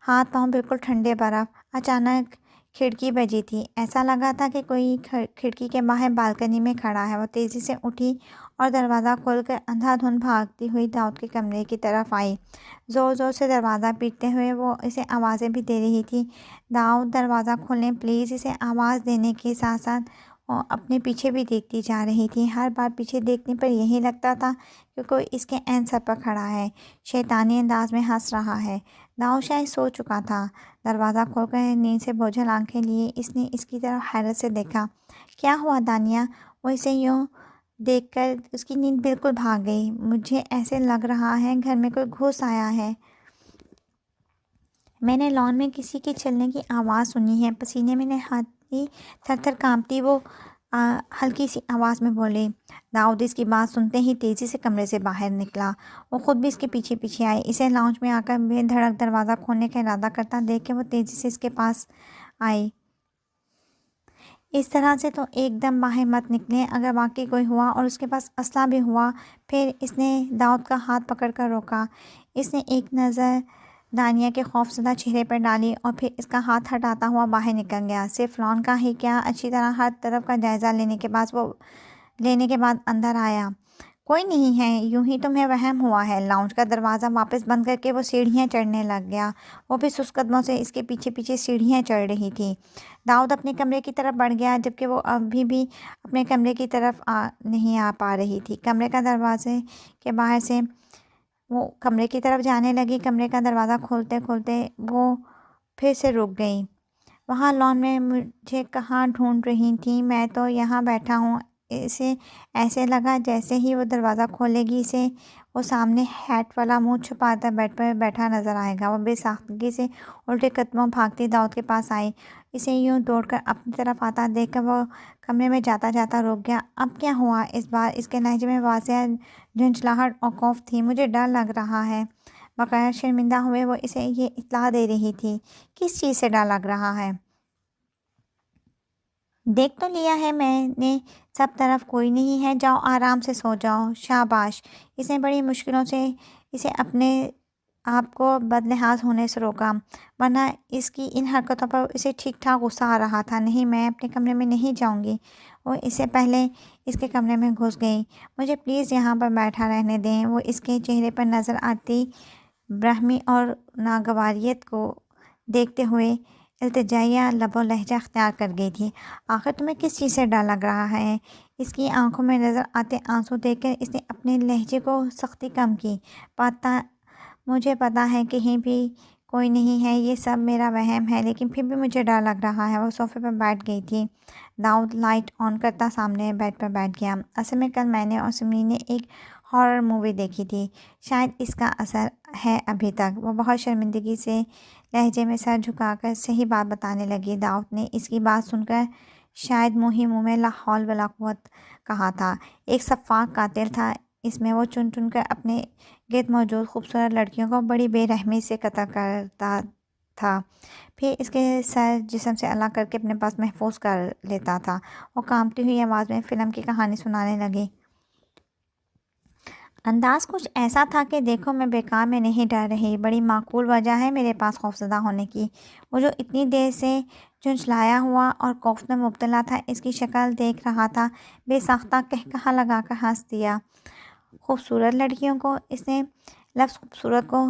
ہاتھ پاؤں بالکل ٹھنڈے برف۔ اچانک کھڑکی بجی تھی، ایسا لگا تھا کہ کوئی کھڑکی کے باہر بالکنی میں کھڑا ہے۔ وہ تیزی سے اٹھی اور دروازہ کھول کر اندھا دھند بھاگتی ہوئی داؤد کے کمرے کی طرف آئی۔ زور زور سے دروازہ پیٹتے ہوئے وہ اسے آوازیں بھی دے رہی تھی، داؤد دروازہ کھولیں پلیز۔ اسے آواز دینے کے ساتھ ساتھ وہ اپنے پیچھے بھی دیکھتی جا رہی تھی۔ ہر بار پیچھے دیکھنے پر یہی لگتا تھا کہ کوئی اس کے عین سر پر کھڑا ہے، شیطانی انداز میں ہنس رہا ہے۔ داؤد شاید سو چکا تھا۔ دروازہ کھول کر نیند سے بوجھل آنکھیں لیے اس نے اس کی طرف حیرت سے دیکھا۔ کیا ہوا دانیہ؟ وہ اسے یوں دیکھ کر اس کی نیند بالکل بھاگ گئی۔ مجھے ایسے لگ رہا ہے گھر میں کوئی گھس آیا ہے۔ میں نے لان میں کسی کے چلنے کی آواز سنی ہے۔ پسینے میں نہاتی تھر تھر کانپتی وہ ہلکی سی آواز میں بولی۔ داؤد اس کی بات سنتے ہی تیزی سے کمرے سے باہر نکلا۔ وہ خود بھی اس کے پیچھے پیچھے آئی۔ اسے لاؤنج میں آ کر بے دھڑک دروازہ کھولنے کا ارادہ کرتا دیکھ کے وہ تیزی سے اس کے پاس آئی۔ اس طرح سے تو ایک دم باہر مت نکلیں، اگر واقعی کوئی ہوا اور اس کے پاس اسلحہ بھی ہوا۔ پھر اس نے داؤد کا ہاتھ پکڑ کر روکا۔ اس نے ایک نظر دانیہ کے خوفزدہ چہرے پر ڈالی اور پھر اس کا ہاتھ ہٹاتا ہوا باہر نکل گیا۔ صرف لان کا ہی کیا، اچھی طرح ہر طرف کا جائزہ لینے کے بعد اندر آیا۔ کوئی نہیں ہے، یوں ہی تمہیں وہم ہوا ہے۔ لاؤنج کا دروازہ واپس بند کر کے وہ سیڑھیاں چڑھنے لگ گیا۔ وہ بھی سست قدموں سے اس کے پیچھے پیچھے سیڑھیاں چڑھ رہی تھی۔ داؤد اپنے کمرے کی طرف بڑھ گیا، جبکہ وہ ابھی بھی اپنے کمرے کی طرف نہیں آ پا رہی تھی۔ کمرے کا دروازے کے باہر سے وہ کمرے کی طرف جانے لگی۔ کمرے کا دروازہ کھولتے کھولتے وہ پھر سے رک گئی۔ وہاں لان میں مجھے کہاں ڈھونڈ رہی تھی؟ میں تو یہاں بیٹھا ہوں۔ اسے ایسے لگا جیسے ہی وہ دروازہ کھولے گی اسے وہ سامنے ہیٹ والا منہ چھپاتا بیڈ پر بیٹھا نظر آئے گا۔ وہ بے ساختگی سے الٹے قدموں بھاگتی داؤد کے پاس آئی۔ اسے یوں دوڑ کر اپنی طرف آتا دیکھ کر وہ کمرے میں جاتا جاتا رک گیا۔ اب کیا ہوا؟ اس بار اس کے لہجے میں واضح جھنجھلاہٹ اور خوف تھی۔ مجھے ڈر لگ رہا ہے۔ بغیر شرمندہ ہوئے وہ اسے یہ اطلاع دے رہی تھی۔ کس چیز سے ڈر لگ رہا ہے؟ دیکھ تو لیا ہے میں نے سب طرف، کوئی نہیں ہے، جاؤ آرام سے سو جاؤ۔ شاباش۔ اس نے بڑی مشکلوں سے اسے اپنے آپ کو بدلحاظ ہونے سے روکا، ورنہ اس کی ان حرکتوں پر اسے ٹھیک ٹھاک غصہ آ رہا تھا۔ نہیں، میں اپنے کمرے میں نہیں جاؤں گی۔ وہ اس سے پہلے اس کے کمرے میں گھس گئی۔ مجھے پلیز یہاں پر بیٹھا رہنے دیں۔ وہ اس کے چہرے پر نظر آتی برہمی اور ناگواریت کو دیکھتے ہوئے التجائیہ لب و لہجہ اختیار کر گئی تھی۔ آخر تمہیں کس چیز سے ڈر لگ رہا ہے؟ اس کی آنکھوں میں نظر آتے آنسو دیکھ کر اس نے اپنے لہجے کو سختی کم کی۔ مجھے پتا ہے کہیں بھی کوئی نہیں ہے، یہ سب میرا وہم ہے، لیکن پھر بھی مجھے ڈر لگ رہا ہے۔ وہ صوفے پر بیٹھ گئی تھی۔ داؤد لائٹ آن کرتا سامنے بیڈ پر بیٹھ گیا۔ اصل میں کل میں نے اور سمرین نے ایک ہارر مووی دیکھی تھی، شاید اس کا اثر ہے ابھی تک۔ وہ بہت شرمندگی سے لہجے میں سر جھکا کر صحیح بات بتانے لگی۔ داؤد نے اس کی بات سن کر شاید منہ ہی منہ میں لا حول ولا قوت کہا تھا۔ ایک سفاک قاتل تھا اس میں۔ وہ چن چن کر اپنے گرد موجود خوبصورت لڑکیوں کو بڑی بے رحمی سے قتل کرتا تھا، پھر اس کے سر جسم سے الگ کر کے اپنے پاس محفوظ کر لیتا تھا۔ وہ کانپتی ہوئی آواز میں فلم کی کہانی سنانے لگی۔ انداز کچھ ایسا تھا کہ دیکھو میں بیکار میں نہیں ڈر رہی، بڑی معقول وجہ ہے میرے پاس خوفزدہ ہونے کی۔ وہ جو اتنی دیر سے جھنجھلایا ہوا اور خوف میں مبتلا تھا، اس کی شکل دیکھ رہا تھا۔ بے ساختہ قہقہہ لگا کر ہنس دیا۔ خوبصورت لڑکیوں کو، اس نے لفظ خوبصورت کو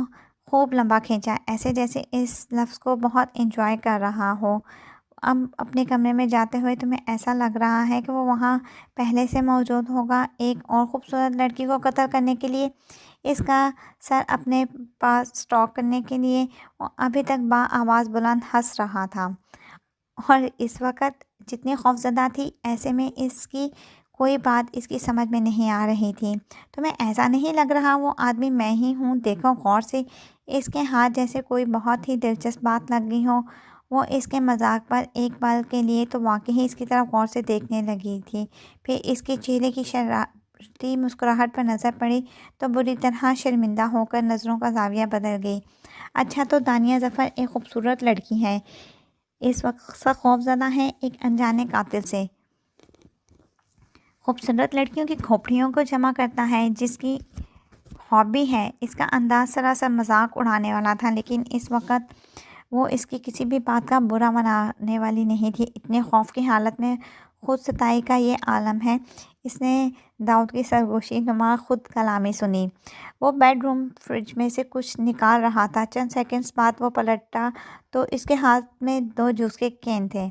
خوب لمبا کھینچا، ایسے جیسے اس لفظ کو بہت انجوائے کر رہا ہو۔ اب اپنے کمرے میں جاتے ہوئے تمہیں ایسا لگ رہا ہے کہ وہ وہاں پہلے سے موجود ہوگا، ایک اور خوبصورت لڑکی کو قتل کرنے کے لیے، اس کا سر اپنے پاس اسٹاک کرنے کے لیے۔ وہ ابھی تک آواز بلند ہنس رہا تھا اور اس وقت جتنی خوفزدہ تھی، ایسے میں اس کی کوئی بات اس کی سمجھ میں نہیں آ رہی تھی۔ تمہیں ایسا نہیں لگ رہا وہ آدمی میں ہی ہوں؟ دیکھو غور سے، اس کے ہاتھ جیسے کوئی بہت ہی دلچسپ بات لگ گئی ہو۔ وہ اس کے مذاق پر ایک پل کے لیے تو واقعی اس کی طرف غور سے دیکھنے لگی تھی، پھر اس کے چہرے کی شرارتی مسکراہٹ پر نظر پڑی تو بری طرح شرمندہ ہو کر نظروں کا زاویہ بدل گئی۔ اچھا، تو دانیہ ظفر ایک خوبصورت لڑکی ہے، اس وقت سخت خوف زدہ ہے ایک انجانے قاتل سے۔ خوبصورت لڑکیوں کی کھوپڑیوں کو جمع کرتا ہے، جس کی ہابی ہے۔ اس کا انداز سراسر مذاق اڑانے والا تھا، لیکن اس وقت وہ اس کی کسی بھی بات کا برا منانے والی نہیں تھی۔ اتنے خوف کی حالت میں خود ستائی کا یہ عالم ہے۔ اس نے داؤد کی سرگوشی نما خود کلامی سنی۔ وہ بیڈ روم فریج میں سے کچھ نکال رہا تھا۔ چند سیکنڈز بعد وہ پلٹا تو اس کے ہاتھ میں 2 جوس کے کین تھے۔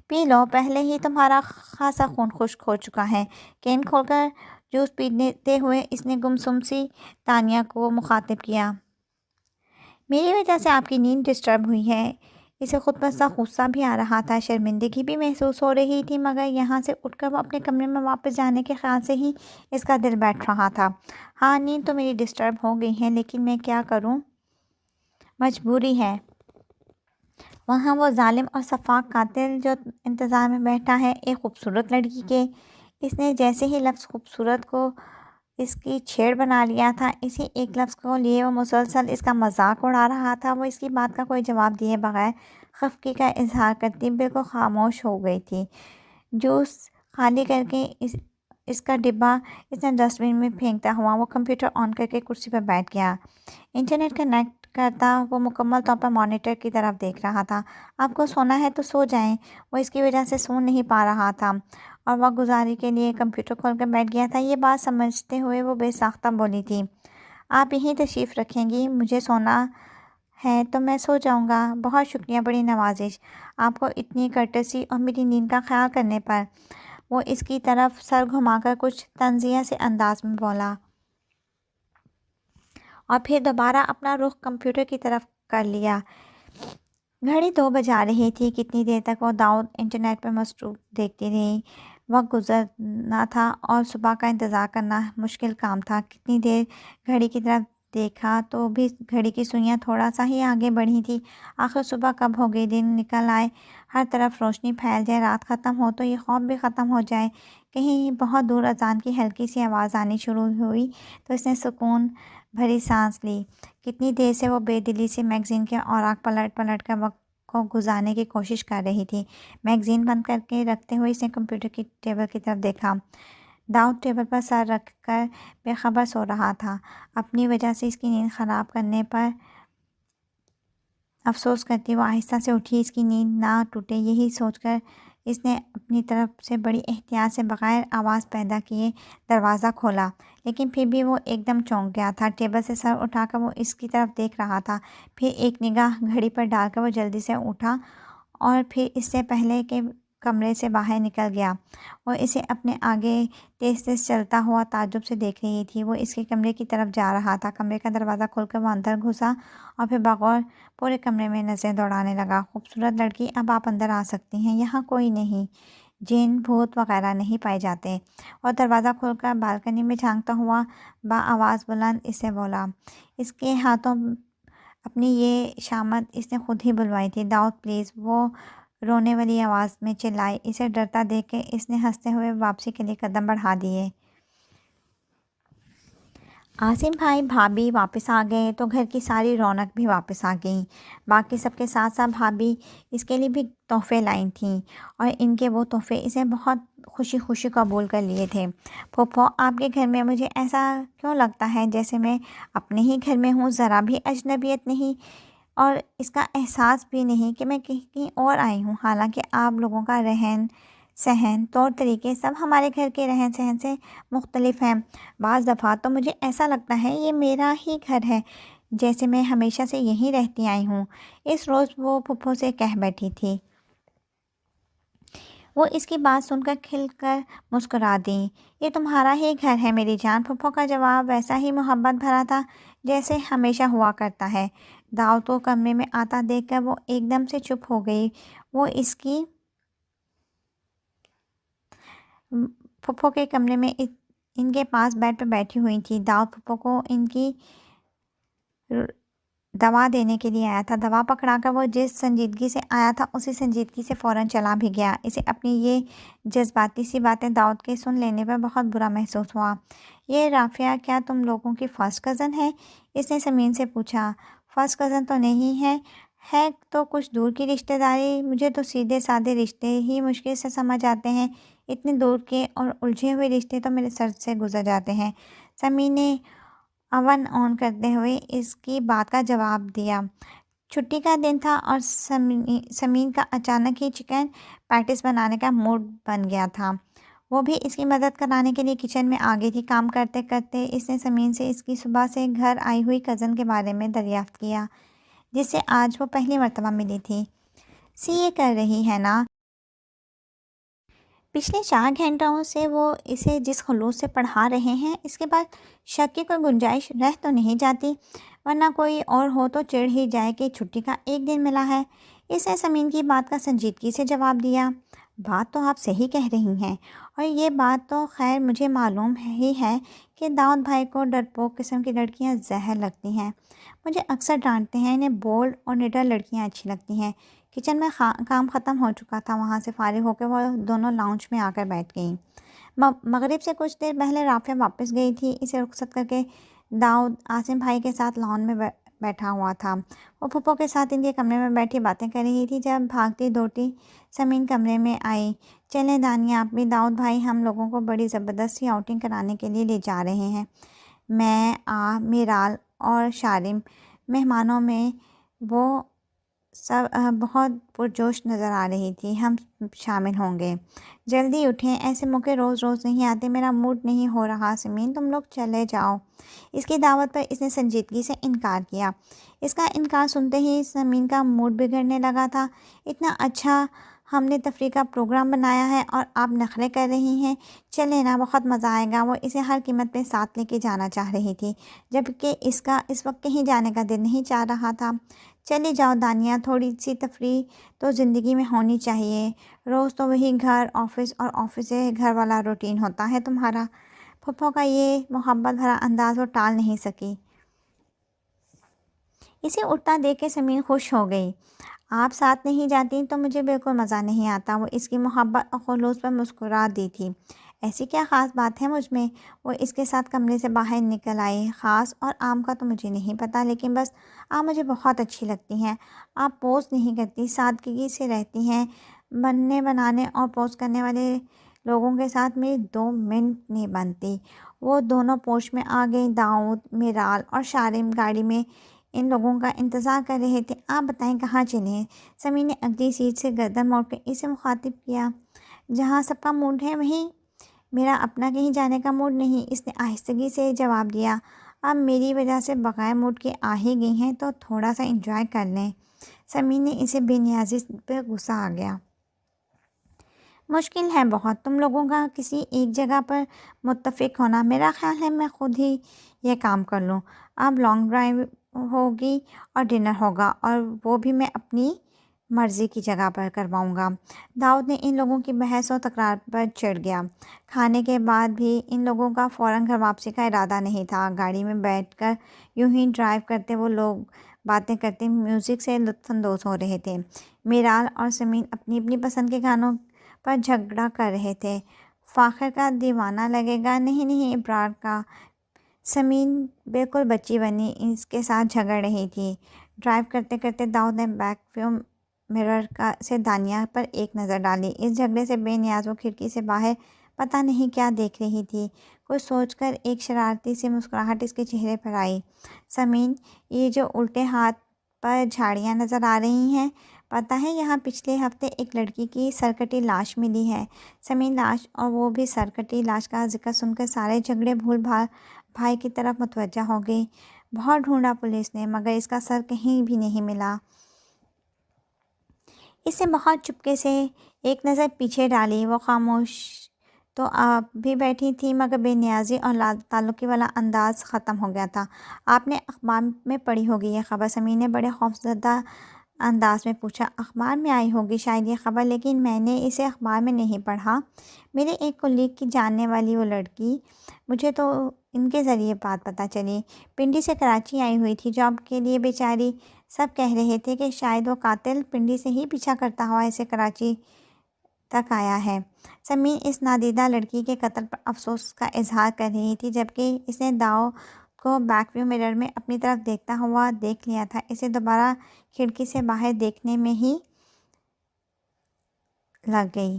پی لو، پہلے ہی تمہارا خاصا خون خشک ہو چکا ہے۔ کین کھول کر جوس پیتے ہوئے اس نے گمسم سی تانیہ کو مخاطب کیا۔ میری وجہ سے آپ کی نیند ڈسٹرب ہوئی ہے۔ اسے خود پر سا غصہ بھی آ رہا تھا، شرمندگی بھی محسوس ہو رہی تھی، مگر یہاں سے اٹھ کر وہ اپنے کمرے میں واپس جانے کے خیال سے ہی اس کا دل بیٹھ رہا تھا۔ ہاں، نیند تو میری ڈسٹرب ہو گئی ہے، لیکن میں کیا کروں، مجبوری ہے۔ وہاں وہ ظالم اور سفاک قاتل جو انتظار میں بیٹھا ہے ایک خوبصورت لڑکی کے۔ اس نے جیسے ہی لفظ خوبصورت کو اس کی چھیڑ بنا لیا تھا، اسی ایک لفظ کو لیے وہ مسلسل اس کا مذاق اڑا رہا تھا۔ وہ اس کی بات کا کوئی جواب دیے بغیر خفگی کا اظہار کرتی بالکل خاموش ہو گئی تھی۔ جوس خالی کر کے اس کا ڈبہ اس نے ڈسٹ بن میں پھینکتا ہوا وہ کمپیوٹر آن کر کے کرسی پر بیٹھ گیا۔ انٹرنیٹ کنیکٹ کرتا وہ مکمل طور پر مانیٹر کی طرف دیکھ رہا تھا۔ آپ کو سونا ہے تو سو جائیں۔ وہ اس کی وجہ سے سو نہیں پا رہا تھا اور وقت گزاری کے لیے کمپیوٹر کھول کر بیٹھ گیا تھا۔ یہ بات سمجھتے ہوئے وہ بے ساختہ بولی تھی، آپ یہیں تشریف رکھیں گی؟ مجھے سونا ہے تو میں سو جاؤں گا۔ بہت شکریہ، بڑی نوازش آپ کو اتنی کرٹسی اور میری نیند کا خیال کرنے پر۔ وہ اس کی طرف سر گھما کر کچھ طنزیہ سے انداز میں بولا اور پھر دوبارہ اپنا رخ کمپیوٹر کی طرف کر لیا۔ گھڑی 2 بجا رہی تھی۔ کتنی دیر تک وہ داؤد انٹرنیٹ پر مصروف دیکھتی رہی۔ وقت گزرنا تھا اور صبح کا انتظار کرنا مشکل کام تھا۔ کتنی دیر گھڑی کی طرف دیکھا تو بھی گھڑی کی سوئیاں تھوڑا سا ہی آگے بڑھی تھی۔ آخر صبح کب ہو گئی، دن نکل آئے، ہر طرف روشنی پھیل جائے، رات ختم ہو تو یہ خوف بھی ختم ہو جائے۔ کہیں بہت دور اذان کی ہلکی سی آواز آنی شروع ہوئی تو اس نے سکون بھری سانس لی۔ کتنی دیر سے وہ بے دلی سے میگزین کے اوراق پلٹ پلٹ کر وقت کو گزارنے کی کوشش کر رہی تھی۔ میگزین بند کر کے رکھتے ہوئے اس نے کمپیوٹر کی ٹیبل کی طرف دیکھا۔ داؤد ٹیبل پر سر رکھ کر بے خبر سو رہا تھا۔ اپنی وجہ سے اس کی نیند خراب کرنے پر افسوس کرتی وہ آہستہ سے اٹھی، اس کی نیند نہ ٹوٹے یہی سوچ کر اس نے اپنی طرف سے بڑی احتیاط سے بغیر آواز پیدا کیے دروازہ کھولا، لیکن پھر بھی وہ ایک دم چونک گیا تھا۔ ٹیبل سے سر اٹھا کر وہ اس کی طرف دیکھ رہا تھا، پھر ایک نگاہ گھڑی پر ڈال کر وہ جلدی سے اٹھا اور پھر اس سے پہلے کہ کمرے سے باہر نکل گیا۔ وہ اسے اپنے آگے تیز تیز چلتا ہوا تعجب سے دیکھ رہی تھی۔ وہ اس کے کمرے کی طرف جا رہا تھا۔ کمرے کا دروازہ کھول کر وہ اندر گھسا اور پھر بغور پورے کمرے میں نظریں دوڑانے لگا۔ خوبصورت لڑکی، اب آپ اندر آ سکتی ہیں، یہاں کوئی نہیں، جن بھوت وغیرہ نہیں پائے جاتے۔ اور دروازہ کھول کر بالکنی میں جھانکتا ہوا بآواز بلند اس سے بولا۔ اس کے ہاتھوں اپنی یہ شامت اس نے خود ہی بلوائی تھی۔ داؤد پلیز، وہ رونے والی آواز میں چلائی۔ اسے ڈرتا دیکھ کے اس نے ہنستے ہوئے واپسی کے لیے قدم بڑھا دیے۔ عاصم بھائی بھابھی واپس آ گئے تو گھر کی ساری رونق بھی واپس آ گئی۔ باقی سب کے ساتھ ساتھ بھابھی اس کے لیے بھی تحفے لائی تھیں اور ان کے وہ تحفے اسے بہت خوشی خوشی قبول کر لیے تھے۔ پھوپھو، آپ کے گھر میں مجھے ایسا کیوں لگتا ہے جیسے میں اپنے ہی گھر میں ہوں، ذرا بھی اجنبیت نہیں اور اس کا احساس بھی نہیں کہ میں کہیں اور آئی ہوں، حالانکہ آپ لوگوں کا رہن سہن، طور طریقے سب ہمارے گھر کے رہن سہن سے مختلف ہیں۔ بعض دفعہ تو مجھے ایسا لگتا ہے یہ میرا ہی گھر ہے، جیسے میں ہمیشہ سے یہیں رہتی آئی ہوں۔ اس روز وہ پھوپھو سے کہہ بیٹھی تھی۔ وہ اس کی بات سن کر کھل کر مسکرا دیں۔ یہ تمہارا ہی گھر ہے میری جان۔ پھوپھو کا جواب ویسا ہی محبت بھرا تھا جیسے ہمیشہ ہوا کرتا ہے۔ داؤد کو کمرے میں آتا دیکھ کر وہ ایک دم سے چپ ہو گئی۔ وہ اس کی پھوپھو کے کمرے میں ان کے پاس بیڈ پر بیٹھی ہوئی تھی۔ داؤد پھوپھو کو ان کی دوا دینے کے لیے آیا تھا۔ دوا پکڑا کر وہ جس سنجیدگی سے آیا تھا اسی سنجیدگی سے فوراً چلا بھی گیا۔ اسے اپنی یہ جذباتی سی باتیں داؤد کے سن لینے پر بہت برا محسوس ہوا۔ یہ رافعہ کیا تم لوگوں کی فرسٹ کزن ہے؟ اس نے سمین سے پوچھا۔ فرسٹ کزن تو نہیں ہے تو کچھ دور کی رشتہ داری، مجھے تو سیدھے سادے رشتے ہی مشکل سے سمجھ آتے ہیں۔ اتنے دور کے اور الجھے ہوئے رشتے تو میرے سر سے گزر جاتے ہیں۔ سمین نے اوون آن کرتے ہوئے اس کی بات کا جواب دیا۔ چھٹی کا دن تھا اور سمین کا اچانک ہی چکن پیٹس بنانے کا موڈ بن گیا تھا۔ وہ بھی اس کی مدد کرانے کے لیے کچن میں آ گئی تھی۔ کام کرتے کرتے اس نے سمین سے اس کی صبح سے گھر آئی ہوئی کزن کے بارے میں دریافت کیا، جس سے آج وہ پہلی مرتبہ ملی تھی۔ سی اے کر رہی ہے نا؟ پچھلے 4 گھنٹوں سے وہ اسے جس خلوص سے پڑھا رہے ہیں، اس کے بعد شک کی کوئی گنجائش رہ تو نہیں جاتی، ورنہ کوئی اور ہو تو چڑھ ہی جائے کہ چھٹی کا ایک دن ملا ہے۔ اس نے سمین کی بات کا سنجیدگی سے جواب دیا۔ بات تو آپ صحیح کہہ رہی ہیں، اور یہ بات تو خیر مجھے معلوم ہی ہے کہ داؤد بھائی کو ڈرپوک قسم کی لڑکیاں زہر لگتی ہیں۔ مجھے اکثر ڈانٹتے ہیں، انہیں بولڈ اور نڈر لڑکیاں اچھی لگتی ہیں۔ کچن میں کام ختم ہو چکا تھا، وہاں سے فارغ ہو کے وہ دونوں لاؤنج میں آ کر بیٹھ گئیں۔ مغرب سے کچھ دیر پہلے رافعہ واپس گئی تھی۔ اسے رخصت کر کے داؤد عاصم بھائی کے ساتھ لان میں بیٹھا ہوا تھا۔ وہ پھپھو کے ساتھ ان کے کمرے میں بیٹھی باتیں کر رہی تھی جب بھاگتی دوڑتی سمین کمرے میں آئی۔ چلیں دانیہ، آپ بھی، داؤد بھائی ہم لوگوں کو بڑی زبردست سی آؤٹنگ کرانے کے لیے لے جا رہے ہیں۔ میں، میرال اور شارم مہمانوں میں وہ سب بہت پرجوش نظر آ رہی تھی۔ ہم شامل ہوں گے۔ جلدی اٹھیں، ایسے موقع روز روز نہیں آتے، میرا موڈ نہیں ہو رہا سمین، تم لوگ چلے جاؤ۔ اس کی دعوت پر اس نے سنجیدگی سے انکار کیا۔ اس کا انکار سنتے ہی سمین کا موڈ بگڑنے لگا تھا۔ اتنا اچھا ہم نے تفریح کا پروگرام بنایا ہے اور آپ نخرے کر رہی ہیں، چلے نا، بہت مزہ آئے گا۔ وہ اسے ہر قیمت پہ ساتھ لے کے جانا چاہ رہی تھی، جبکہ اس کا اس وقت کہیں جانے کا دل نہیں چاہ رہا تھا۔ چلی جاؤ دانیہ، تھوڑی سی تفریح تو زندگی میں ہونی چاہیے، روز تو وہی گھر، آفس اور آفس سے گھر والا روٹین ہوتا ہے تمہارا۔ پھپھو کا یہ محبت بھرا انداز وہ ٹال نہیں سکی۔ اسے اٹھتا دیکھ کے سمین خوش ہو گئی۔ آپ ساتھ نہیں جاتی تو مجھے بالکل مزہ نہیں آتا۔ وہ اس کی محبت اور خلوص پر مسکرا دی تھی۔ ایسی کیا خاص بات ہے مجھ میں؟ وہ اس کے ساتھ کمرے سے باہر نکل آئی۔ خاص اور عام کا تو مجھے نہیں پتہ، لیکن بس آپ مجھے بہت اچھی لگتی ہیں۔ آپ پوز نہیں کرتی، سادگی سے رہتی ہیں۔ بننے بنانے اور پوز کرنے والے لوگوں کے ساتھ میری 2 منٹ نہیں بنتی۔ وہ دونوں پوش میں آ گئیں۔ داؤد، میرال اور شارم گاڑی میں ان لوگوں کا انتظار کر رہے تھے۔ آپ بتائیں کہاں چلیں؟ سمین نے اگلی سیٹ سے گردن موڑ کر اسے مخاطب کیا۔ جہاں سب کا موڈ ہے وہیں میرا اپنا کہیں جانے کا موڈ نہیں، اس نے آہستگی سے جواب دیا۔ اب میری وجہ سے بغیر موڈ کے آ ہی گئی ہیں تو تھوڑا سا انجوائے کر لیں۔ سمین نے اسے بے نیازی پہ غصہ آ گیا۔ مشکل ہے بہت تم لوگوں کا کسی ایک جگہ پر متفق ہونا۔ میرا خیال ہے میں خود ہی یہ کام کر لوں۔ اب لانگ ڈرائیو ہوگی اور ڈنر ہوگا، اور وہ بھی میں اپنی مرضی کی جگہ پر کرواؤں گا۔ داؤد نے ان لوگوں کی بحث و تکرار پر چڑھ گیا۔ کھانے کے بعد بھی ان لوگوں کا فوراً گھر واپسی کا ارادہ نہیں تھا۔ گاڑی میں بیٹھ کر یوں ہی ڈرائیو کرتے وہ لوگ باتیں کرتے میوزک سے لطف اندوز ہو رہے تھے۔ میرال اور سمین اپنی اپنی پسند کے گانوں پر جھگڑا کر رہے تھے۔ فاخر کا دیوانہ لگے گا، نہیں نہیں ابرار کا۔ سمین بالکل بچی بنی اس کے ساتھ جھگڑ رہی تھی۔ ڈرائیو کرتے کرتے داؤد نے بیک ویو مرر سے دانیہ پر ایک نظر ڈالی۔ اس جھگڑے سے بے نیاز وہ کھڑکی سے باہر پتہ نہیں کیا دیکھ رہی تھی۔ کچھ سوچ کر ایک شرارتی سی مسکراہٹ اس کے چہرے پر آئی۔ سمین، یہ جو الٹے ہاتھ پر جھاڑیاں نظر آ رہی ہیں، پتہ ہے یہاں پچھلے ہفتے ایک لڑکی کی سرکٹی لاش ملی ہے۔ سمین لاش، اور وہ بھی سرکٹی لاش کا ذکر سن کر سارے جھگڑے بھول بھائی کی طرف متوجہ ہو گئی۔ بہت ڈھونڈا پولیس نے، مگر اس کا سر کہیں بھی نہیں ملا۔ اس سے بہت چپکے سے ایک نظر پیچھے ڈالی۔ وہ خاموش تو آپ بھی بیٹھی تھی، مگر بے نیازی اور لا تعلقی والا انداز ختم ہو گیا تھا۔ آپ نے اخبار میں پڑھی ہوگی یہ خبر؟ سمین نے بڑے خوفزدہ انداز میں پوچھا۔ اخبار میں آئی ہوگی شاید یہ خبر، لیکن میں نے اسے اخبار میں نہیں پڑھا۔ میرے ایک کولیگ کی جاننے والی وہ لڑکی، مجھے تو ان کے ذریعے بات پتہ چلی، پنڈی سے کراچی آئی ہوئی تھی جاب کے لیے بیچاری۔ سب کہہ رہے تھے کہ شاید وہ قاتل پنڈی سے ہی پیچھا کرتا ہوا اسے کراچی تک آیا ہے۔ سمین اس نادیدہ لڑکی کے قتل پر افسوس کا اظہار کر رہی تھی، جبکہ اس نے داؤد کو بیک ویو مرر میں اپنی طرف دیکھتا ہوا دیکھ لیا تھا۔ اسے دوبارہ کھڑکی سے باہر دیکھنے میں ہی لگ گئی۔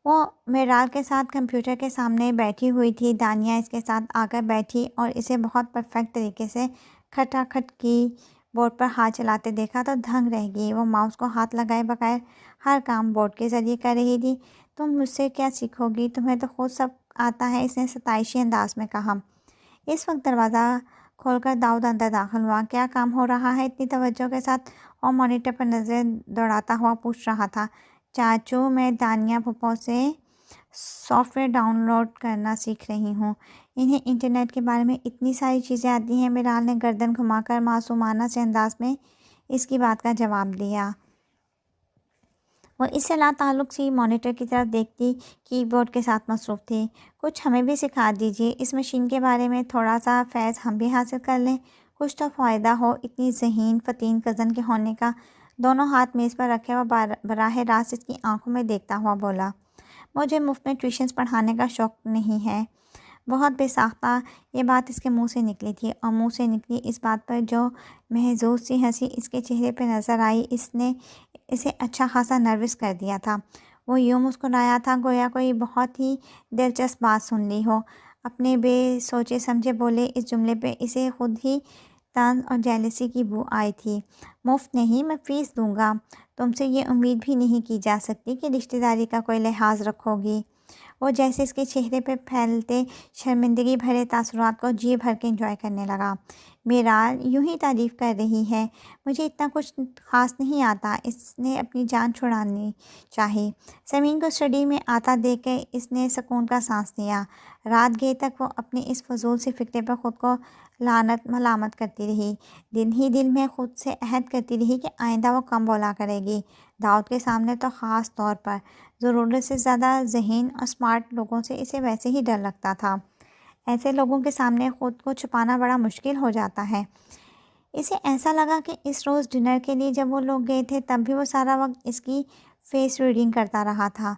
وہ میرال کے ساتھ کمپیوٹر کے سامنے بیٹھی ہوئی تھی۔ دانیہ اس کے ساتھ آ کر بیٹھی اور اسے بہت پرفیکٹ طریقے سے کھٹاکھٹ کی بورڈ پر ہاتھ چلاتے دیکھا تو دھنگ رہ گئی۔ وہ ماؤس کو ہاتھ لگائے بغیر ہر کام بورڈ کے ذریعے کر رہی تھی۔ تم مجھ سے کیا سیکھو گی؟ تمہیں تو خود سب آتا ہے، اس نے ستائشی انداز میں کہا۔ اس وقت دروازہ کھول کر داؤد اندر داخل ہوا۔ کیا کام ہو رہا ہے؟ اتنی توجہ کے ساتھ وہ مانیٹر پر نظریں دوڑاتا ہوا پوچھ رہا تھا۔ چاچو، میں دانیہ پھپھو سے سافٹ ویئر ڈاؤن لوڈ کرنا سیکھ رہی ہوں۔ انہیں انٹرنیٹ کے بارے میں اتنی ساری چیزیں آتی ہیں۔ میرال نے گردن گھما کر معصومانہ سے انداز میں اس کی بات کا جواب دیا۔ وہ اس سے لا تعلق سی مانیٹر کی طرف دیکھتی کی بورڈ کے ساتھ مصروف تھی۔ کچھ ہمیں بھی سکھا دیجیے، اس مشین کے بارے میں تھوڑا سا فیض ہم بھی حاصل کر لیں، کچھ تو فائدہ ہو اتنی ذہین فتین کزن کے ہونے کا۔ دونوں ہاتھ میز پر رکھے وہ براہ راست اس کی آنکھوں میں دیکھتا ہوا بولا۔ مجھے مفت میں ٹیوشنز پڑھانے کا شوق نہیں ہے۔ بہت بے ساختہ یہ بات اس کے منہ سے نکلی تھی، اور منہ سے نکلی اس بات پر جو محظوظ سی ہنسی اس کے چہرے پہ نظر آئی اس نے اسے اچھا خاصا نروس کر دیا تھا۔ وہ یوں مسکرایا تھا گویا کوئی بہت ہی دلچسپ بات سن لی ہو۔ اپنے بے سوچے سمجھے بولے اس جملے پہ اسے خود ہی طنز اور جیلسی کی بو آئی تھی۔ مفت نہیں، میں فیس دوں گا۔ تم سے یہ امید بھی نہیں کی جا سکتی کہ رشتہ داری کا کوئی لحاظ رکھو گی۔ وہ جیسے اس کے چہرے پہ پھیلتے شرمندگی بھرے تاثرات کو جی بھر کے انجوائے کرنے لگا۔ میرال یوں ہی تعریف کر رہی ہے، مجھے اتنا کچھ خاص نہیں آتا۔ اس نے اپنی جان چھڑانی چاہی۔ سمین کو اسٹڈی میں آتا دیکھ کے اس نے سکون کا سانس لیا۔ رات گئے تک وہ اپنی اس فضول سی فکرے پر خود کو لعنت ملامت کرتی رہی۔ دل ہی دل میں خود سے عہد کرتی رہی کہ آئندہ وہ کم بولا کرے گی۔ داؤد کے سامنے تو خاص طور پر۔ ضرورت سے زیادہ ذہین اور اسمارٹ لوگوں سے اسے ویسے ہی ڈر لگتا تھا۔ ایسے لوگوں کے سامنے خود کو چھپانا بڑا مشکل ہو جاتا ہے۔ اسے ایسا لگا کہ اس روز ڈنر کے لیے جب وہ لوگ گئے تھے تب بھی وہ سارا وقت اس کی فیس ریڈنگ کرتا رہا تھا۔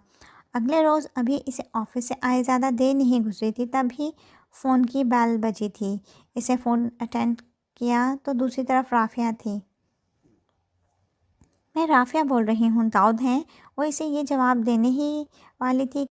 اگلے روز ابھی اسے آفس سے آئے زیادہ دیر نہیں گزری تھی تب ہی فون کی بیل بجی تھی۔ اسے فون اٹینڈ کیا تو دوسری طرف رافعہ تھی۔ میں رافعہ بول رہی ہوں، داؤد ہیں؟ وہ اسے یہ جواب دینے ہی والی تھی